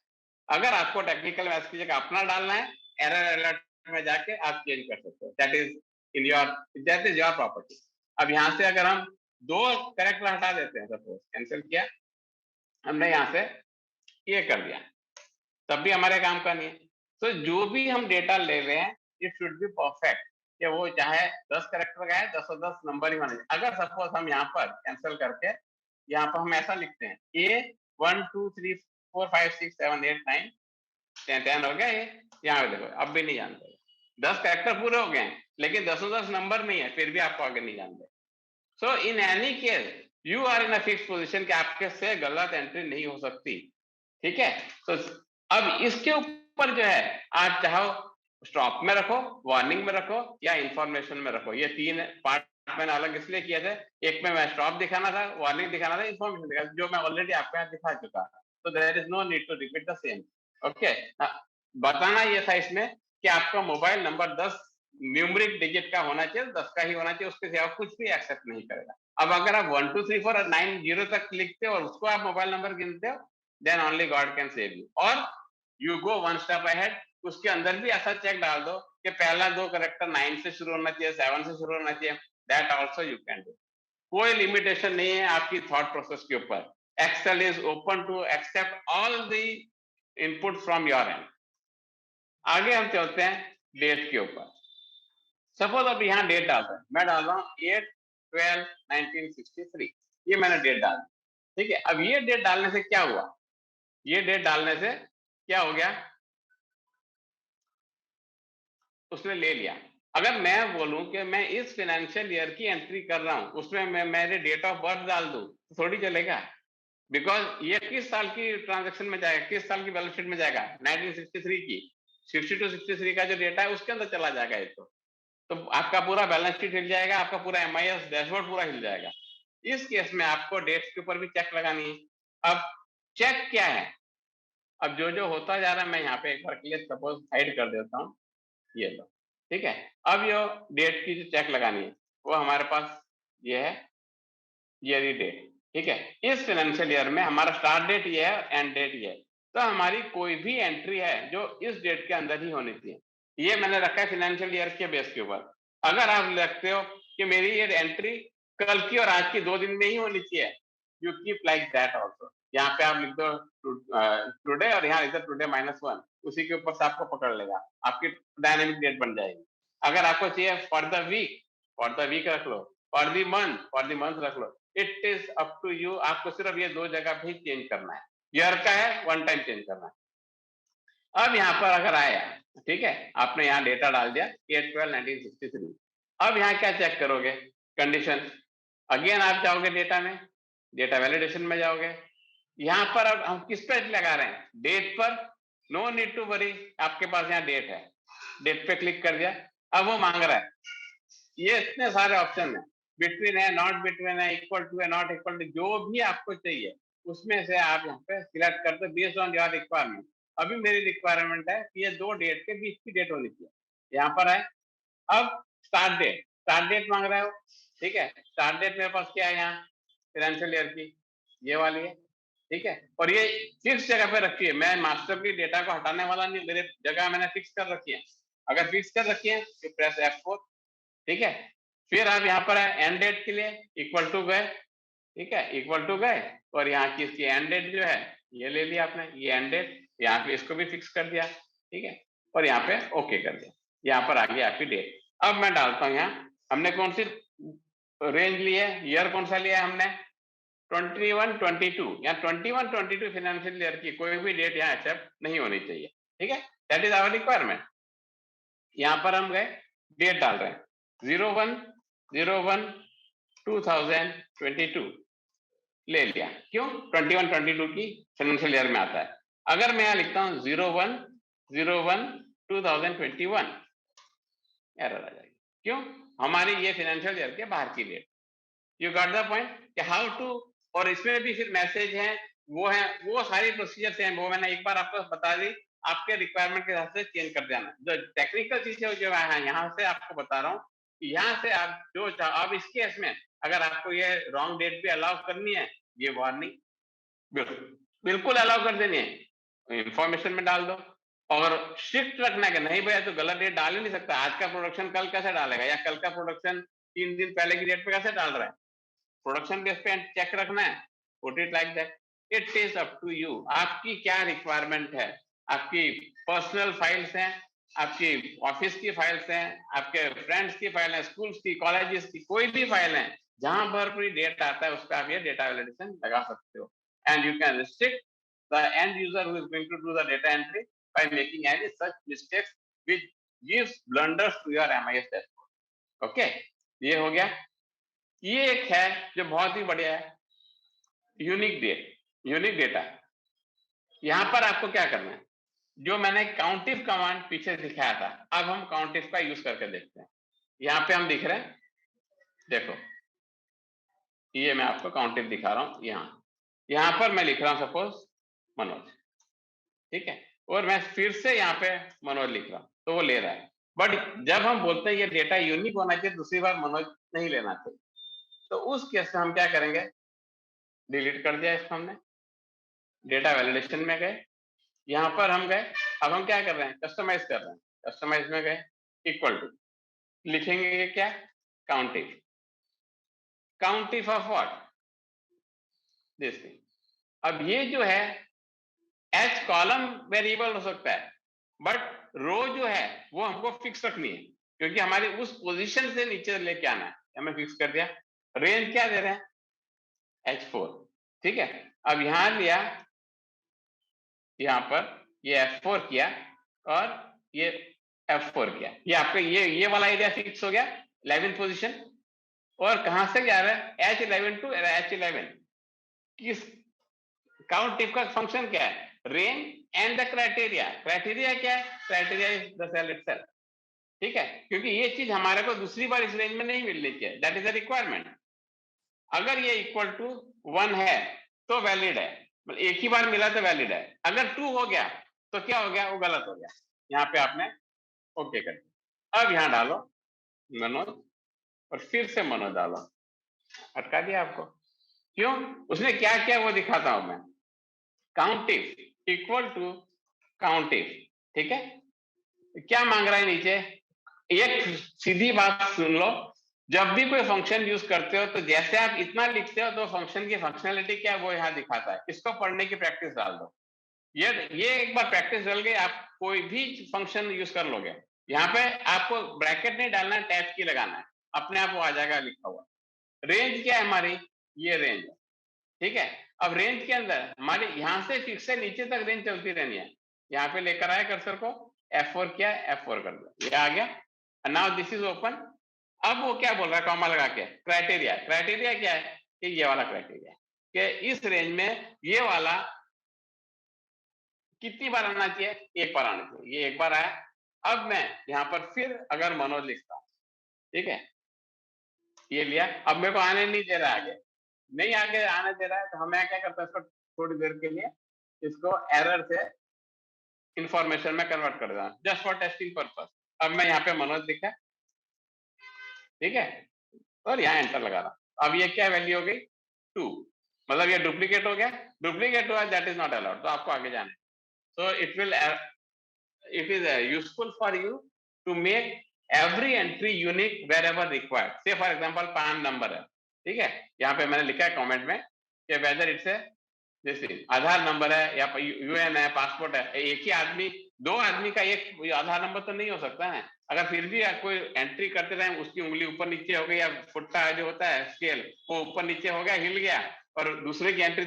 अगर आपको टेक्निकल मैसेज की जगह अपना डालना है, एरर अलर्ट में जाके आप चेंज कर सकते हो। That is your property. अब यहां से अगर हम 2 कैरेक्टर हटा देते हैं, सपोज कैंसिल किया हमने, यहां से ये कर दिया, तब भी हमारे काम का नहीं है। तो जो भी हम डेटा ले रहे हैं, इट शुड बी परफेक्ट, कि वो चाहे 10 कैरेक्टर का है, 10 नंबर ही होना चाहिए। अगर सपोज हम यहाँ पर कैंसिल करके यहाँ पर हम ऐसा लिखते हैं ए 1 2 3 4 5 6 7 8 9 10 हो गया, ये यहाँ पे देखो अब भी नहीं जानते। 10 कैरेक्टर पूरे हो गए हैं लेकिन 10 नंबर नहीं है, फिर भी आपको आगे नहीं जानते। So in any case you are in a fix position कि आपके से गलत एंट्री नहीं हो सकती, ठीक है? तो अब इसके ऊपर जो है, आप चाहो स्टॉप में रखो, वार्निंग में रखो या इंफॉर्मेशन में रखो। ये 3 पार्ट मैंने अलग इसलिए किए थे, एक में मैं स्टॉप दिखाना था, वार्निंग दिखाना था, इंफॉर्मेशन दिखाना, जो मैं ऑलरेडी आपको यहाँ दिखा चुका था। तो there is no need to repeat the same. Okay, बताना ये था इसमें कि आपका मोबाइल नंबर 10 न्यूमरिक डिजिट का होना चाहिए, 10 का ही होना चाहिए, उसके सिवा कुछ भी एक्सेप्ट नहीं करेगा। अब अगर आप 1 2 3 4 और 9 0 तक लिखते हो और उसको आप मोबाइल नंबर गिनते हो, then only God can save you। और you go one step ahead, उसके अंदर भी ऐसा चेक डाल दो कि पहला 2 कैरेक्टर 9 से शुरू होना चाहिए, 7 से शुरू होना चाहिए। That also you can do। कोई लिमिटेशन नहीं है आपकी थॉट प्रोसेस के ऊपर। Excel is open to accept all the input from your end। आगे हम चलते हैं डेट के ऊपर। सपोज अब यहाँ डेट डालता है, मैं डाल रहा हूँ 8/12/1963, ये मैंने डेट डाल दी, ठीक है। अब ये डेट डालने से क्या हुआ, ये डेट डालने से क्या हो गया, उसने ले लिया। अगर मैं बोलूं कि मैं इस फाइनेंशियल ईयर की एंट्री कर रहा हूं, उसमें मैं मेरे डेट ऑफ बर्थ डाल दूं तो थोड़ी चलेगा, बिकॉज ये किस साल की ट्रांजैक्शन में जाएगा, किस साल की बैलेंस शीट में जाएगा, 1963 की, 62-63 का जो डेटा है उसके अंदर चला जाएगा ये तो आपका पूरा बैलेंस शीट हिल जाएगा, आपका पूरा MIS डैशबोर्ड पूरा हिल जाएगा। इस केस में आपको डेट्स के ऊपर भी चेक लगानी है। अब चेक क्या है, अब जो जो होता जा रहा है मैं यहाँ पे एक बार क्लियर सपोज हाइड कर देता हूँ, ये लो, ठीक है। अब ये डेट की जो चेक लगानी है वो हमारे पास ये है, ये डेट, ठीक है। इस फाइनेंशियल ईयर में हमारा स्टार्ट डेट ये है, एंड डेट ये है, तो हमारी कोई भी एंट्री है जो इस डेट के अंदर ही होनी चाहिए। ये मैंने रखा है फाइनेंशियल ईयर के बेस के ऊपर। अगर आप लगते हो कि मेरी ये एंट्री कल की और आज की 2 दिन में ही होनी चाहिए, you keep like that also. यहाँ पे आप लिख दो टुडे और यहाँ इधर टुडे -1, उसी के ऊपर से आपको पकड़ लेगा, आपकी डायनेमिक डेट बन जाएगी। अगर आपको चाहिए फॉर द वीक रख लो, फॉर द मंथ रख लो, it is up to you. आपको सिर्फ ये 2 जगह भी चेंज करना है, ईयर का है 1 टाइम चेंज करना है। अब यहाँ पर अगर आया, ठीक है, आपने यहाँ डेटा डाल दिया 8/12/1963, अब यहाँ क्या चेक करोगे, कंडीशन, अगेन आप जाओगे डेटा में, डेटा वैलिडेशन में जाओगे, यहाँ पर अब हम किस पे लगा रहे हैं, डेट पर। नो नीड टू वरी, आपके पास यहाँ डेट है, डेट पे क्लिक कर दिया। अब वो मांग रहा है, ये इतने सारे ऑप्शन है, बिटवीन है, नॉट बिटवीन है, इक्वल टू है, नॉट इक्वल टू, जो भी आपको चाहिए उसमें से आप यहाँ पे सिलेक्ट करते बेस्ड ऑन योर रिक्वायरमेंट। अभी मेरी रिक्वायरमेंट है कि ये 2 डेट के बीच की डेट होनी चाहिए, यहाँ पर है। अब स्टार्ट डेट मांग रहा है, ठीक है। स्टार्ट डेट मेरे पास क्या है, यहाँ फाइनेंशियल ईयर की ये वाली है, ठीक है। और ये फिक्स जगह पे रखी है, मैं मास्टर की डेटा को हटाने वाला नहीं, मेरे जगह मैंने फिक्स कर रखी है। अगर फिक्स कर रखी है तो प्रेस F4, ठीक है। फिर आप यहाँ पर एंड डेट के लिए इक्वल टू गए, ठीक है, इक्वल टू गए, और यहाँ की इसकी एंड डेट जो है ये ले लिया आपने, ये एंड डेट, यहाँ पे इसको भी फिक्स कर दिया, ठीक है, और यहाँ पे ओके कर दिया, यहाँ पर आ गई आपकी डेट। अब मैं डालता हूँ यहाँ, हमने कौन सी रेंज ली है, ईयर कौन सा लिया है हमने, 21-22, या 21-22 फाइनेंशियल ईयर की कोई भी डेट यहाँ एक्सेप्ट नहीं होनी चाहिए, ठीक है, दैट इज आवर रिक्वायरमेंट। यहाँ पर हम गए, डेट डाल रहे हैं 01/01/2022, ले लिया, क्यों, 21-22 की फाइनेंशियल ईयर में आता है। अगर मैं यहाँ लिखता हूँ 01/01/2021, एरर आ जाएगी, क्यों, हमारी ये फाइनेंशियल ईयर के बाहर की date. You got the point कि हाउ टू, और इसमें भी फिर मैसेज है, वो सारी प्रोसीजर हैं, वो मैंने एक बार आपको बता दी, आपके रिक्वायरमेंट के हिसाब से चेंज कर देना। जो टेक्निकल चीजें जो है यहाँ से आपको बता रहा हूँ, यहाँ से आप जो अब इस केस में अगर आपको ये रॉन्ग डेट भी अलाउ करनी है, ये वार्निंग बिल्कुल अलाउ कर देनी है, इंफॉर्मेशन में डाल दो, और स्ट्रिक्ट रखना है कि नहीं भैया तो गलत डेट डाल ही नहीं सकता, आज का प्रोडक्शन कल कैसे डालेगा, या कल का प्रोडक्शन 3 दिन पहले की डेट पे कैसे डाल रहा है, प्रोडक्शन बेस पे चेक रखना है, put it like that. It is up to you, आपकी क्या रिक्वायरमेंट है, आपकी पर्सनल फाइल्स हैं, आपकी ऑफिस की फाइल्स हैं, आपके फ्रेंड्स की फाइल है, स्कूल्स की, कॉलेजेस की, कोई भी फाइल है जहां पर कोई डेट आता है उस पर आप ये डेटा वैलिडेशन लगा सकते हो, and you can restrict the end user who is going to do the data entry by making any such mistakes which gives blunders to your MIS dashboard. Okay, ये हो गया। ये एक है जो बहुत ही बढ़िया है, यूनिक डेटा। यहां पर आपको क्या करना है, जो मैंने काउंटिव कमांड पीछे दिखाया था, अब हम काउंटिव का यूज करके देखते हैं। यहाँ पे हम दिख रहे हैं, देखो ये मैं आपको काउंटिव दिखा रहा हूं, यहाँ पर मैं लिख रहा हूं सपोज मनोज, ठीक है, और मैं फिर से यहाँ पे मनोज लिख रहा हूं तो वो ले रहा है, बट जब हम बोलते हैं ये डेटा यूनिक होना चाहिए, दूसरी बार मनोज नहीं लेना चाहिए, तो उस केस में हम क्या करेंगे, डिलीट कर दिया इसको हमने, डेटा वैलिडेशन में गए, यहां पर हम गए, अब हम क्या कर रहे हैं, कस्टमाइज कर रहे हैं, कस्टमाइज में गए, इक्वल टू लिखेंगे क्या, काउंटिव ऑफ व्हाट, दिस थिंग। अब ये जो है एच कॉलम वेरिएबल हो सकता है, बट रो जो है वो हमको फिक्स रखनी है, क्योंकि हमारी उस पोजीशन से नीचे लेके आना है, हमें फिक्स कर दिया। रेंज क्या दे रहे हैं, H4, ठीक है। अब यहां लिया, यहां पर ये F4 किया और ये F4 किया, ये आपका ये वाला एरिया फिक्स हो गया 11th पोजीशन। और कहां से जा रहा है, H11 टू H11। किस काउंट टिप का फंक्शन क्या है, range and the criteria. Criteria क्या है, criteria is the cell itself, ठीक है, क्योंकि ये चीज हमारे को दूसरी बार इस रेंज में नहीं मिलनी चाहिए, दैट इज द रिक्वायरमेंट। अगर ये इक्वल टू 1 है तो वैलिड है, मतलब एक ही बार मिला तो वैलिड है। अगर 2 हो गया तो क्या हो गया, वो गलत हो गया। यहाँ पे आपने ओके कर दिया। अब यहाँ डालो मनोज और फिर से मनोज डालो, अटका दिया आपको। क्यों, उसने क्या किया वो दिखाता हूं मैं। काउंटिव इक्वल टू काउंटिव, ठीक है। क्या मांग रहा है नीचे, एक सीधी बात सुन लो, जब भी कोई फंक्शन यूज करते हो तो जैसे आप इतना लिखते हो तो फंक्शन की फंक्शनलिटी क्या है वो यहाँ दिखाता है। इसको पढ़ने की प्रैक्टिस डाल दो, ये एक बार प्रैक्टिस डाल गई, आप कोई भी फंक्शन यूज कर लोगे। यहाँ पे आपको ब्रैकेट नहीं डालना है, टैब की लगाना है, अपने आप वो आ जाएगा लिखा हुआ। रेंज क्या है हमारी, ये रेंज है, ठीक है। अब रेंज के अंदर हमारे यहाँ से फिक्स से नीचे तक रेंज चलती रहनी है। यहाँ पे लेकर आया कर्सर को, F4 किया, F4 कर दो, ये आ गया। Now this is open. अब वो क्या बोल रहा है, कॉमा लगा के, क्राइटेरिया। क्राइटेरिया क्या है कि ये वाला क्राइटेरिया कि इस रेंज में ये वाला कितनी बार आना चाहिए, एक बार आना चाहिए, ये एक बार आया। अब मैं यहाँ पर फिर अगर मनोज लिखता हूं, ठीक है, ये लिया, अब मेरे को आने नहीं दे रहा है, आगे नहीं आगे आने दे रहा है, तो मैं क्या करता हूँ, इसको थोड़ी देर के लिए इसको एरर से इंफॉर्मेशन में कन्वर्ट कर देता हूँ, जस्ट फॉर टेस्टिंग पर्पस। अब मैं यहाँ पे मनोज लिखा, ठीक है, और यहाँ एंटर लगा रहा। अब ये क्या वैल्यू हो गई, 2, मतलब ये डुप्लीकेट हो गया। डुप्लीकेट हुआ, दैट इज नॉट अलाउड, तो आपको आगे जाना है। सो it is useful for you to make every entry unique wherever required. Say for example PAN number है, ठीक है, यहाँ पे मैंने लिखा है कमेंट में कि whether it's a जैसे आधार नंबर है या यूएन है, पासपोर्ट है, एक ही आदमी, दो आदमी का एक आधार नंबर तो नहीं हो सकता है। अगर फिर भी कोई एंट्री करते रहे, उसकी उंगली ऊपर नीचे हो गई, या फुट्टा जो होता है स्केल वो ऊपर नीचे हो गया, हिल गया, और दूसरे की एंट्री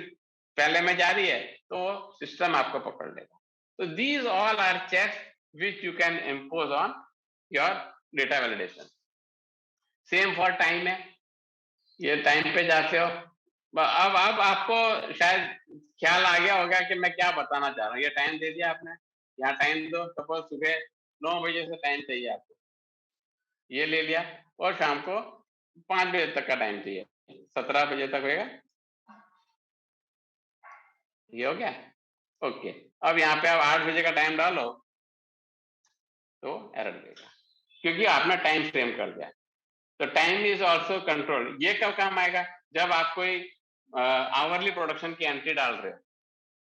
पहले में जा रही है, तो सिस्टम आपको पकड़ लेगा। So these all are checks which you can impose on your data validation. Same for time है, ये टाइम पे जाते हो। अब आपको शायद ख्याल आ गया होगा कि मैं क्या बताना चाह रहा हूँ। ये टाइम दे दिया आपने, यहाँ टाइम दो, सपोज सुबह 9 बजे से टाइम चाहिए आपको, ये ले लिया, और शाम को 5 बजे तक का टाइम चाहिए, 17 बजे तक होगा, ये हो गया, ओके। अब यहाँ पे आप 8 बजे का टाइम डालो तो एरर देगा, क्योंकि आपने टाइम फ्रेम कर दिया। तो टाइम इज आल्सो कंट्रोल। ये कब काम आएगा, जब आप कोई आवरली प्रोडक्शन की एंट्री डाल रहे हो,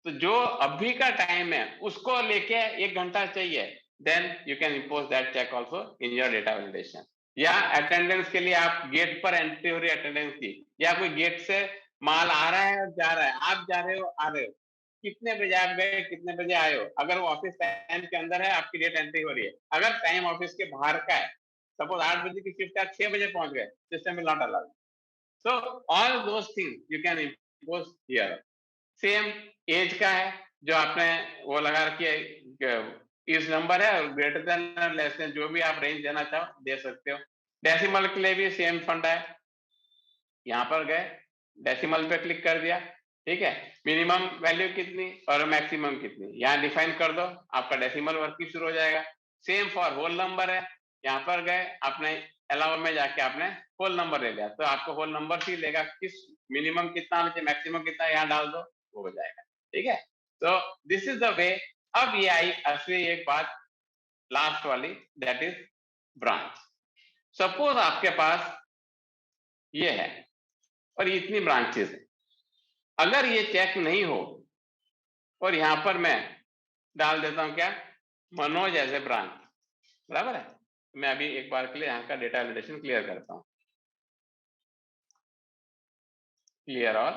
तो जो अभी का टाइम है उसको लेके 1 घंटा चाहिए, then you can impose that check also in your data validation. या अटेंडेंस के लिए आप गेट पर एंट्री हो रही है अटेंडेंस की, या कोई गेट से माल आ रहा है और जा रहा है, आप जा रहे हो आ रहे हो, कितने बजे आप गए, कितने बजे आए हो। अगर वो ऑफिस टाइम के अंदर है, आपकी डेट एंट्री हो रही है। अगर टाइम ऑफिस के बाहर का है, सपोज 8 बजे की शिफ्ट है, 6 बजे पहुंच गए, system will not allow. So all those things you can impose here. Same as का है, जो आपने वो लगा रखी है, इस नंबर है, ग्रेटर देन लेस देन, जो भी आप रेंज देना चाहो दे सकते हो। डेसिमल के लिए भी सेम फंडा है, यहाँ पर गए, डेसिमल पे क्लिक कर दिया, ठीक है, मिनिमम वैल्यू कितनी और मैक्सिमम कितनी, यहाँ डिफाइन कर दो, आपका डेसिमल वर्किंग शुरू हो जाएगा। सेम फॉर होल नंबर है, यहाँ पर गए, आपने अलाउ में जाके आपने होल नंबर ले लिया, तो आपको होल नंबर ही लेगा, किस मिनिमम कितना मैक्सिमम कितना, यहाँ डाल दो, वो हो जाएगा, ठीक है। तो दिस इज द वे। अब ये आई असली एक बात लास्ट वाली, दैट इज ब्रांच। सपोज आपके पास ये है और इतनी ब्रांचेस है, अगर ये चेक नहीं हो, और यहां पर मैं डाल देता हूं क्या, मनोज एज ए ब्रांच, बराबर है। मैं अभी एक बार के लिए यहाँ का डेटा वैलिडेशन क्लियर करता हूँ, क्लियर ऑल।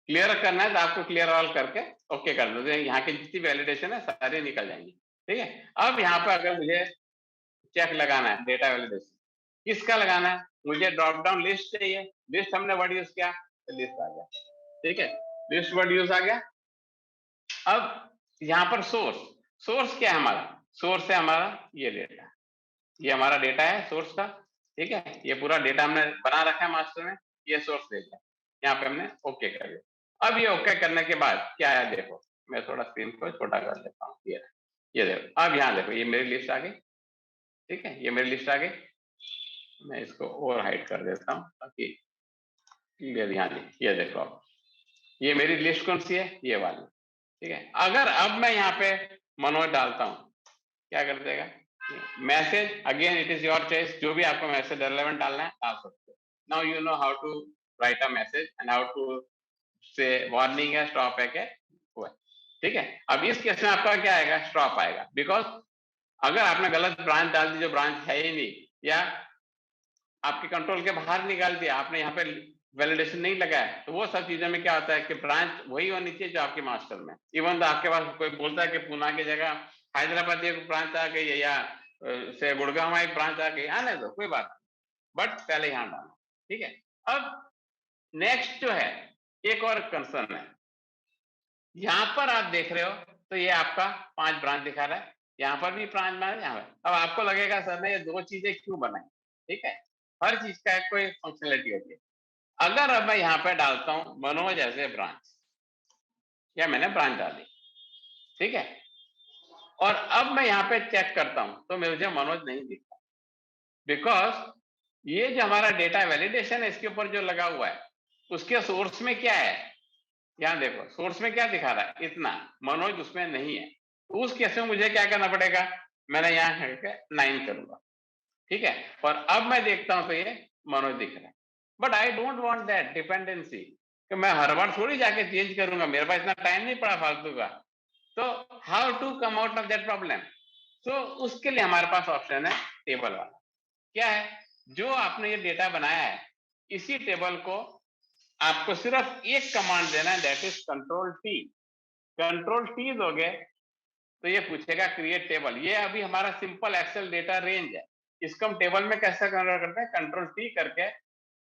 क्लियर करना है तो आपको क्लियर ऑल करके ओके कर दो, यहाँ की जितनी वैलिडेशन है सारी निकल जाएंगी, ठीक है। अब यहाँ पर अगर मुझे चेक लगाना है डेटा वैलिडेशन, किसका लगाना है? मुझे ड्रॉप डाउन लिस्ट चाहिए, लिस्ट हमने वर्ड यूज किया तो लिस्ट आ गया, ठीक है, लिस्ट वर्ड यूज आ गया। अब यहाँ पर सोर्स, सोर्स क्या है हमारा? सोर्स है हमारा ये डेटा, ये हमारा डेटा है सोर्स का, ठीक है, ये पूरा डेटा हमने बना रखा है मास्टर में, ये सोर्स डेटा, यहाँ पे हमने ओके कर दिया। अब ये ओके करने के बाद क्या है देखो, मैं थोड़ा स्क्रीन को छोटा कर देता हूँ, ये देखो, अब यहाँ देखो ये मेरी लिस्ट आ गई, ठीक है, ये मेरी लिस्ट आ गई, मैं इसको और हाइड कर देता हूँ ताकि क्लियर यहाँ, ये देखो अब ये मेरी लिस्ट कौन सी है? ये वाली, ठीक है। अगर अब मैं यहाँ पे मनोज डालता हूँ, क्या कर देगा? Message, again it is your choice, जो भी आपको मैसेज रेलेवेंट डालना है डाल सकते हो। Now you know how to write a message and how to say warning है, स्टॉप है, क्या हुआ, ठीक है। अब इस केस में आपका क्या आएगा? स्टॉप आएगा, बिकॉज अगर आपने गलत ब्रांच डाल दी जो ब्रांच है ही नहीं, या आपके कंट्रोल के बाहर निकाल दिया, आपने यहाँ पे वैलिडेशन नहीं लगाया, तो वो सब चीजों में क्या होता है कि ब्रांच वही होनी चाहिए जो आपके मास्टर में। इवन तो आपके पास कोई बोलता है कि पुणे की जगह हैदराबाद एक ब्रांच आ गई है, या से गुड़गांव एक ब्रांच आ गई, आने दो, कोई बात नहीं, बट पहले यहाँ डालो, ठीक है। अब नेक्स्ट जो है एक और कंसर्न है, यहाँ पर आप देख रहे हो तो ये आपका 5 ब्रांच दिखा रहा है, यहाँ पर भी 5 ब्रांच, यहाँ पर। अब आपको लगेगा सर ने ये 2 चीजें क्यों बनाई, ठीक है, हर चीज का एक कोई फंक्शनलिटी होती है। अगर अब मैं यहाँ पे डालता हूं मनोज एज ए ब्रांच, या मैंने ब्रांच डाली, ठीक है, और अब मैं यहाँ पे चेक करता हूं तो मुझे मनोज नहीं दिखता, बिकॉज ये जो हमारा डेटा वैलिडेशन है इसके ऊपर जो लगा हुआ है, उसके सोर्स में क्या है, यहाँ देखो सोर्स में क्या दिखा रहा है, इतना, मनोज उसमें नहीं है। तो उस केस में मुझे क्या करना पड़ेगा? मैंने यहाँ 9 करूंगा, ठीक है, और अब मैं देखता हूं तो ये मनोज दिख रहा है। But I don't want that dependency, कि मैं हर बार थोड़ी जाके चेंज करूंगा, मेरे पास इतना टाइम नहीं पड़ा फालतू का। तो how to come out of that problem? तो उसके लिए हमारे पास ऑप्शन है टेबल वाला। क्या है? जो आपने ये डेटा बनाया है, इसी टेबल को आपको सिर्फ एक कमांड देना है, that is control T. Control T दोगे तो ये पूछेगा क्रिएट टेबल। ये अभी हमारा सिंपल एक्सेल डेटा रेंज है, इसको हम टेबल में कैसे कन्वर्ट करते हैं? कंट्रोल टी करके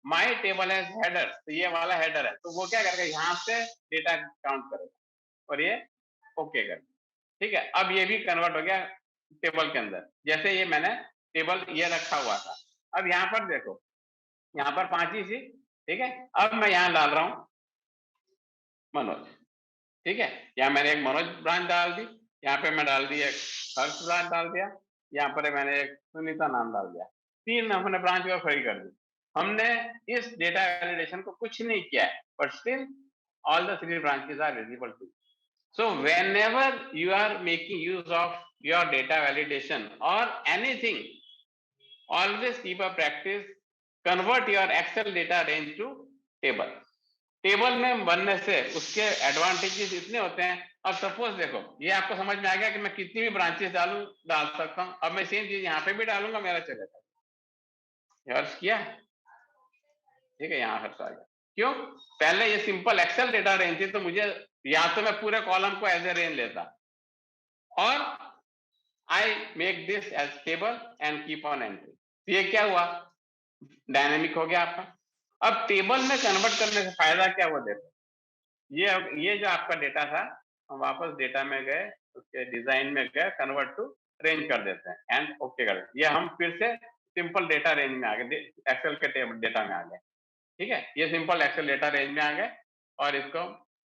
माई टेबल है हेडर, तो ये वाला हेडर है, तो वो क्या करेगा? यहाँ से डेटा काउंट करेगा और ये ओके कर, ठीक है। अब ये भी कन्वर्ट हो गया टेबल के अंदर, जैसे ये मैंने टेबल ये रखा हुआ था। अब यहाँ पर देखो, यहाँ पर 5 ही थी, ठीक है। अब मैं यहाँ डाल रहा हूँ मनोज, ठीक है, यहाँ मैंने एक मनोज ब्रांच डाल दी, यहाँ पे मैं डाल दी एक हर्ष ब्रांच डाल दिया, यहाँ पर मैंने एक सुनीता नाम डाल दिया, 3 हमने ब्रांच को खड़ी कर दी। हमने इस डेटा वैलिडेशन को कुछ नहीं किया है, but still all the 3 branches are visible to you. So whenever you are making use of your data validation or anything, always keep a practice, convert your Excel data range to table. Table में बनने से उसके एडवांटेजेस इतने होते हैं। अब सपोज देखो, ये आपको समझ में आ गया कि मैं कितनी भी ब्रांचेस डाल सकता हूँ। अब मैं सेम चीज यहाँ पे भी डालूंगा, मेरा चलेगा। हर्ष किया, ठीक है, यहाँ हर्ष आ गया। क्यों? पहले ये सिंपल एक्सेल डेटा रेंज थी, तो मुझे या तो मैं पूरे कॉलम को एज ए रेंज लेता, और I make this as table and keep on entry. ये क्या हुआ? डायनेमिक हो गया आपका। अब टेबल में कन्वर्ट करने से फायदा क्या हुआ? देखो, ये जो आपका डेटा था, हम वापस डेटा में गए, उसके डिजाइन में गए, कन्वर्ट टू रेंज कर देते हैं एंड ओके कर देते हैं। ये हम फिर से सिंपल डेटा रेंज में आ गए, एक्सेल के डेटा में आ गए, ठीक है। ये सिंपल एक्सेल डेटा रेंज में आ गए, और इसको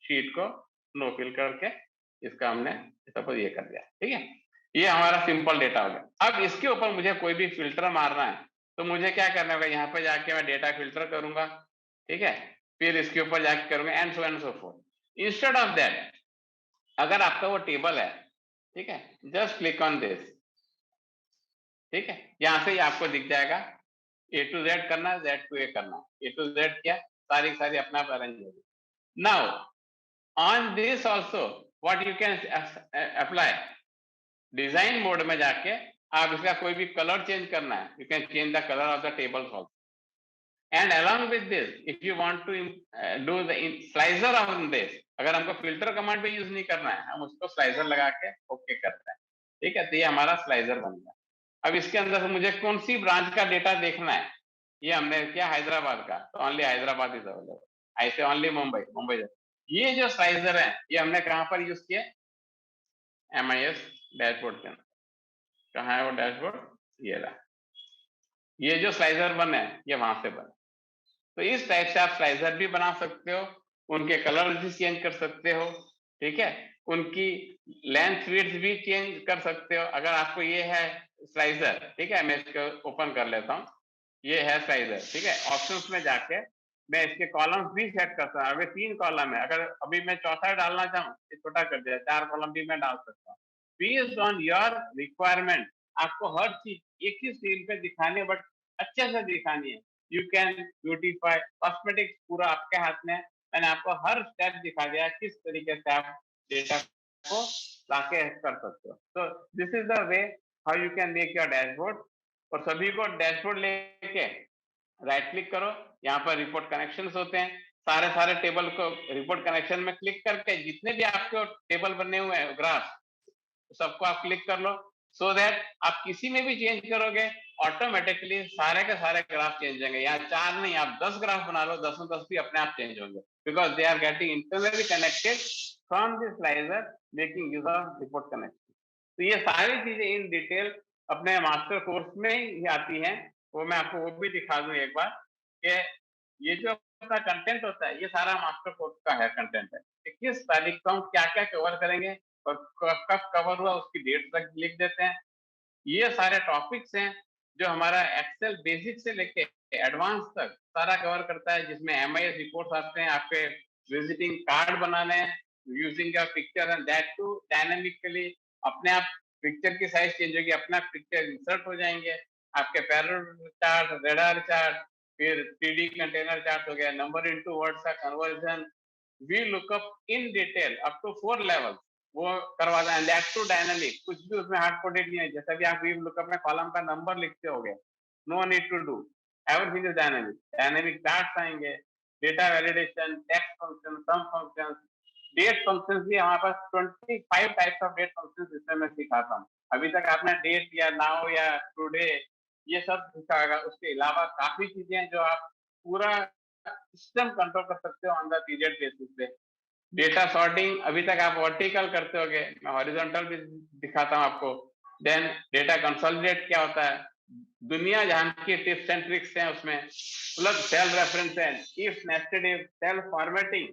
शीट को नो फिल करके इसका हमने सपोज ये कर दिया, ठीक है। ये हमारा सिंपल डेटा हो गया। अब इसके ऊपर मुझे कोई भी फिल्टर मारना है, तो मुझे क्या करना होगा? यहाँ पे जाके मैं डेटा फिल्टर करूंगा, ठीक है, फिर इसके ऊपर जाके करूंगा and so fourth. Instead of that, अगर आपका वो टेबल है, ठीक है, जस्ट क्लिक ऑन दिस, ठीक है, यहां से ही आपको दिख जाएगा A to Z करना, Z to A करना। A to Z क्या? सारी अपना अरेंज होगी। Now on this also what you can apply, design mode में जाके आप इसका कोई भी कलर चेंज करना है, you can change the colour of the table also. And along with this, if you want to do the slicer on this, अगर हमको फिल्टर कमांड भी यूज नहीं करना है, हम उसको स्लाइजर लगा के ओके करते हैं, ठीक है। तो ये हमारा स्लाइजर बन गया। अब इसके अंदर से मुझे कौन सी ब्रांच का डेटा देखना है, ये हमने किया हैदराबाद का, तो ओनली हैदराबाद इज अवेलेबल, ऐसे ओनली मुंबई। ये जो स्लाइसर है ये हमने कहां पर यूज किया, MIS डैशबोर्ड के अंदर। कहाँ है वो डैशबोर्ड, ये रहा। ये जो स्लाइसर बने ये वहां से बने। तो इस टाइप से आप स्लाइसर भी बना सकते हो, उनके कलर भी चेंज कर सकते हो, ठीक है, उनकी लेंथ विड्थ भी चेंज कर सकते हो। अगर आपको ये है स्लाइसर, ठीक है, मैं इसको ओपन कर लेता हूँ, ये है स्लाइसर, ठीक है। ऑप्शंस में जाके मैं इसके कॉलम्स भी सेट करता हूँ। अभी 3 कॉलम है, अगर अभी मैं चौथा डालना चाहूँ ये छोटा कर दिया, 4 कॉलम भी मैं डाल सकता हूँ। बेस्ड ऑन योर रिक्वायरमेंट आपको हर चीज एक ही स्क्रीन पे दिखानी है, बट अच्छे से दिखानी है। यू कैन ब्यूटीफाई कॉस्मेटिक्स, पूरा आपके हाथ में है। मैंने आपको हर स्टेप दिखा दिया किस तरीके से आप डेटा को लाके कर सकते हो। तो this is the way how you can make your dashboard. और सभी को डैशबोर्ड लेके राइट क्लिक करो, यहाँ पर रिपोर्ट कनेक्शंस होते हैं, सारे टेबल को रिपोर्ट कनेक्शन में क्लिक करके जितने भी आपके टेबल बने हुए हैं ग्राफ सबको आप क्लिक कर लो, सो दैट आप किसी में भी चेंज करोगे ऑटोमेटिकली सारे के सारे ग्राफ चेंज होंगे। यहाँ 4 नहीं, आप 10 ग्राफ बना लो, 10 भी अपने आप चेंज होंगे, because they are getting internally connected from this slicer making use of report connection. तो ये सारी चीजें इन डिटेल अपने मास्टर कोर्स में ही आती हैं, वो मैं आपको वो भी दिखा दूं एक बार कि ये जो अपना कंटेंट होता है ये सारा मास्टर कोर्स का है कंटेंट है कि किस तारीख को हम क्या क्या कवर करेंगे और कब कवर हुआ उसकी डेट तक लिख देते हैं। ये सारे टॉपिक्स हैं जो हमारा एक्सेल बेसिक से लेके एडवांस तक सारा कवर करता है, जिसमें MIS रिपोर्ट्स आते हैं, आपके विजिटिंग कार्ड बनाने हैं using your picture and that too dynamically, अपने आप पिक्चर की साइज चेंज होगी, अपना पिक्चर इंसर्ट हो जाएंगे, आपके पैरल चार्ट, रेडार चार्ट, फिर 3D कंटेनर चार्ट हो गया, नंबर इनटू वर्ड्स का conversion, V lookup in detail up to 4 level वो करवाना है, दैट टू डायनामिक, कुछ भी उसमें हार्ड कोडेड नहीं है। जैसा भी आप वी लुकअप में कॉलम का नंबर लिखते होगे, no need to do, everything is dynamic. Dynamic charts आएंगे, data validation, text function, sum function, date functions भी हमारे पास 25 टाइप्स ऑफ डेट फंक्शंस इसमें मैं सिखाता हूँ। अभी तक आपने डेट या नाउ या टुडे ये सब सीखा होगा, उसके अलावा काफी चीजें हैं जो आप पूरा सिस्टम कंट्रोल कर सकते हो ऑन द पीरियड बेसिस पे। डेटा सॉर्टिंग अभी तक आप वर्टिकल करते होगे, मैं हॉरिजॉन्टल भी दिखाता हूँ आपको। देन डेटा कंसोलिडेट क्या होता है, दुनिया जहां की टिप्स एंड ट्रिक्स हैं उसमें, मतलब सेल रेफरेंस है, if nested if, cell formatting,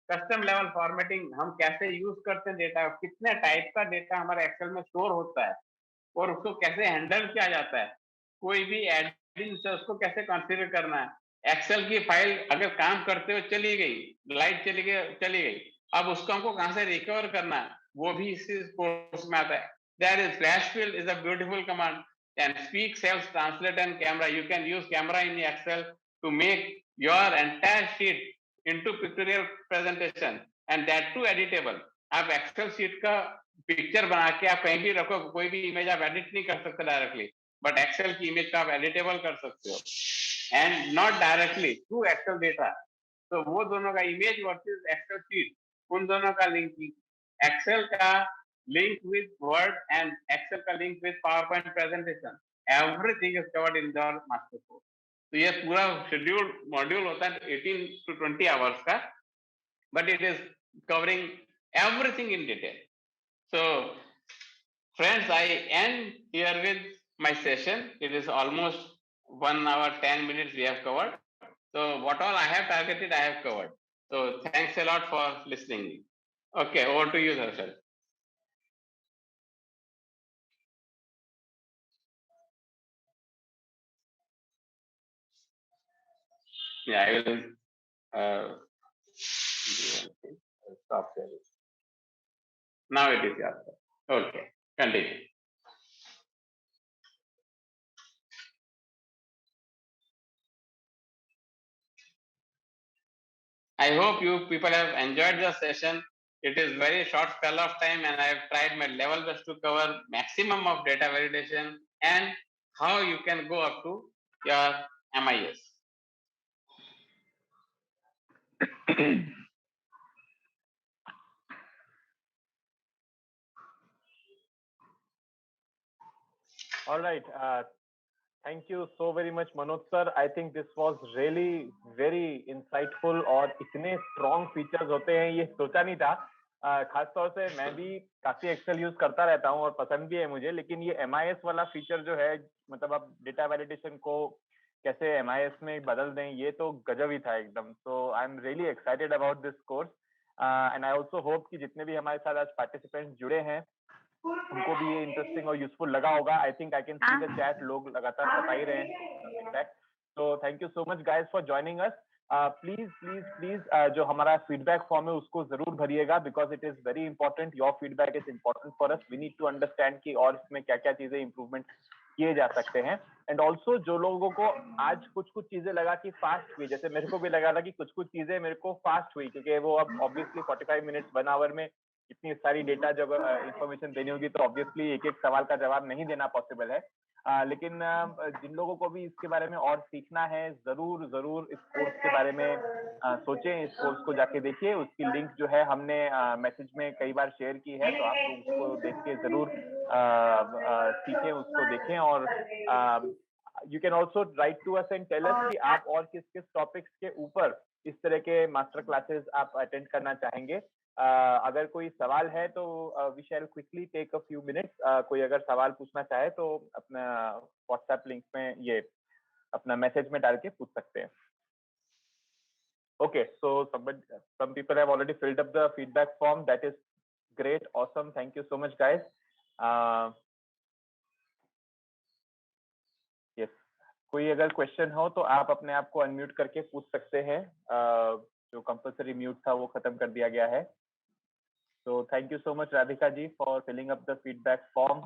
custom level formatting, हम कैसे यूज करते हैं डेटा, कितने टाइप का डेटा हमारे एक्सेल में स्टोर होता है और उसको कैसे हैंडल किया जाता है, कोई भी एडिंग से उसको कैसे कॉन्फ़िगर करना है। एक्सेल की फाइल अगर काम करते हुए चली गई, लाइट चली गई, अब उसको हमको कहां से रिकवर करना है वो भी इसी कोर्स में आता है। There is flash fill is a beautiful command and speak cells translate and camera, you can use camera in Excel to make your entire sheet into pictorial presentation and that too editable. आप एक्सेल शीट का पिक्चर बना के आप कहीं भी रखो, कोई भी इमेज आप एडिट नहीं कर सकते डायरेक्टली, बट एक्सेल की इमेज का आप एडिटेबल कर सकते हो and not directly through Excel data. तो वो दोनों का इमेज वर्सेस एक्सेल शीट, उन दोनों का लिंकिंग, एक्सेल का link with Word and Excel का link with PowerPoint presentation, everything is covered in your master course. तो ये पूरा शेड्यूल मॉड्यूल होता है 18 to 20 आवर्स का, but it is covering everything in detail. So friends, I end here with my session. It is almost 1 hour 10 minutes we have covered. So what all I have targeted, I have covered. So thanks a lot for listening. Okay, over to you, Harshal. Yeah, I will stop there. Now it is your turn. Okay, continue. I hope you people have enjoyed the session. It is very short spell of time and I have tried my level best to cover maximum of data validation and how you can go up to your MIS. All right. Thank you so very much, Manoj sir. I think this was really very insightful और इतने strong features होते हैं ये सोचा नहीं था. खास तौर से मैं भी काफी एक्सेल यूज करता रहता हूँ और पसंद भी है मुझे, लेकिन ये MIS वाला फीचर जो है, मतलब आप डेटा वैलिडेशन को कैसे MIS में बदल दें, ये तो गजब ही था एकदम. So I am really excited about this course and I also hope कि जितने भी हमारे साथ आज पार्टिसिपेंट्स जुड़े हैं उनको भी ये इंटरेस्टिंग और यूजफुल लगा होगा. I think I can see the chat, लोग लगातार बता ही रहे हैं. So thank you so much guys for joining us. Please please please जो हमारा फीडबैक फॉर्म है उसको जरूर भरिएगा, because it is very important. Your feedback is important for us. We need to understand कि और इसमें क्या क्या चीजें इंप्रूवमेंट किए जा सकते हैं. एंड ऑल्सो जो लोगों को आज कुछ कुछ चीजें लगा कि फास्ट हुई, जैसे मेरे को भी लगा था कि कुछ कुछ चीजें मेरे को फास्ट हुई, क्योंकि वो अब ऑब्वियसली 45 मिनट्स 1 आवर में इतनी सारी डेटा जब इंफॉर्मेशन देनी होगी तो ऑब्वियसली एक एक सवाल का जवाब नहीं देना पॉसिबल है. लेकिन जिन लोगों को भी इसके बारे में और सीखना है, जरूर जरूर इस कोर्स के बारे में सोचें, इस कोर्स को जाके देखिए. उसकी लिंक जो है हमने मैसेज में कई बार शेयर की है, तो आप लोग उसको देख के जरूर सीखें, उसको देखें. और you can also write to us and tell us कि आप और किस किस टॉपिक्स के ऊपर इस तरह के मास्टर क्लासेस आप अटेंड करना चाहेंगे. अगर कोई सवाल है तो we shall quickly take a few minutes. कोई अगर सवाल पूछना चाहे तो अपना व्हाट्सएप लिंक में ये अपना मैसेज में डाल के पूछ सकते हैं. Okay, so some people have already filled up the feedback form. That is great, awesome. Thank you so much, guys. Yes, कोई अगर क्वेश्चन हो तो आप अपने आप को अनम्यूट करके पूछ सकते हैं. जो कंपल्सरी म्यूट था वो खत्म कर दिया गया है. So thank you so much, Radhika ji, for filling up the feedback form.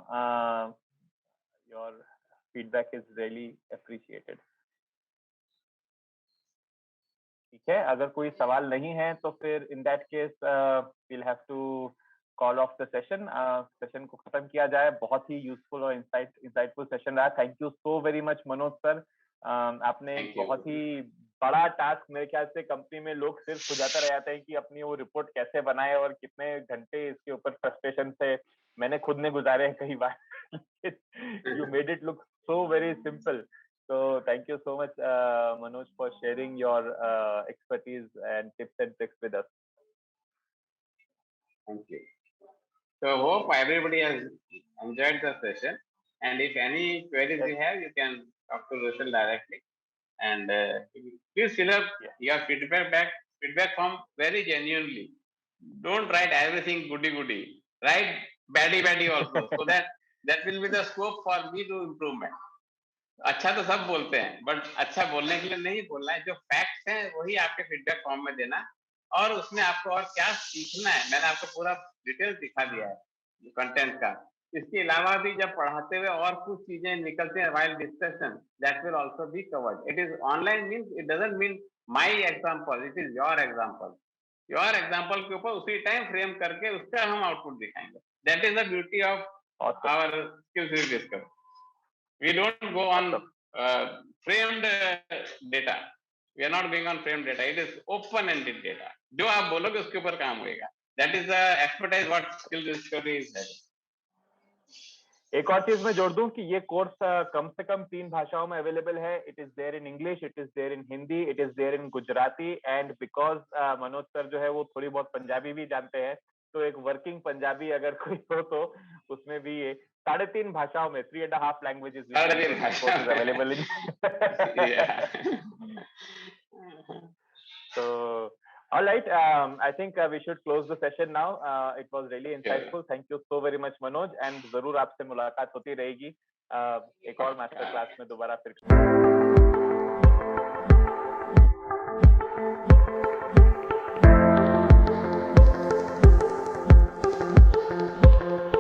Your feedback is really appreciated. ठीक है, अगर कोई सवाल नहीं है तो फिर in that case we'll have to call off the session. Session को खत्म किया जाए. बहुत ही यूजफुल और इंसाइटफुल सेशन रहा. Thank you so very much Manoj sir. आपने बहुत ही बड़ा टास्क, मेरे ख्याल से कंपनी में लोग सिर्फ खुजाते रह जाते हैं कि अपनी वो रिपोर्ट कैसे बनाए और कितने घंटे इसके ऊपर फ्रस्ट्रेशन से मैंने खुद ने गुजारे हैं कई बार. You made it look so very simple. So thank you so much, Manoj, for sharing your expertise and tips and tricks with us. Thank you. So hope everybody has enjoyed the session. And if any queries you have, you can talk to Rushal directly. And please fill up your feedback form very genuinely. Don't write everything goody. Write baddy also, so that will be the scope for me to improvement. अच्छा तो सब बोलते हैं, बट अच्छा बोलने के लिए नहीं बोलना है. जो फैक्ट्स हैं वही आपके फीडबैक फॉर्म में देना, और उसमें आपको और क्या सीखना है मैंने आपको पूरा डिटेल दिखा दिया है कंटेंट का. इसके अलावा भी जब पढ़ाते हुए और कुछ चीजें निकलते हैं while discussion, that will also be covered. It is online means it doesn't mean my example, it is your example. Your example के ऊपर उसी टाइम फ्रेम करके उसका हम आउटपुट दिखाएंगे. That is the beauty of our skills discovery. We don't go on framed data. We are not going on framed data. It is open-ended data. जो आप बोलोगे उसके ऊपर काम होएगा. That is the expertise what skill discovery is having. एक और चीज मैं जोड़ दूं कि ये कोर्स कम से कम 3 भाषाओं में अवेलेबल है. It is there in English, it is there in Hindi, it is there in Gujarati. And because Manoj sir जो है वो थोड़ी बहुत पंजाबी भी जानते हैं, तो एक वर्किंग पंजाबी अगर कोई हो तो उसमें भी ये 3.5 भाषाओं में 3.5 languages available in. So all right, I think we should close the session now. It was really insightful. Thank you so very much, Manoj. And जरूर आपसे मुलाकात होती रहेगी एक और मास्टर क्लास में दोबारा फिर.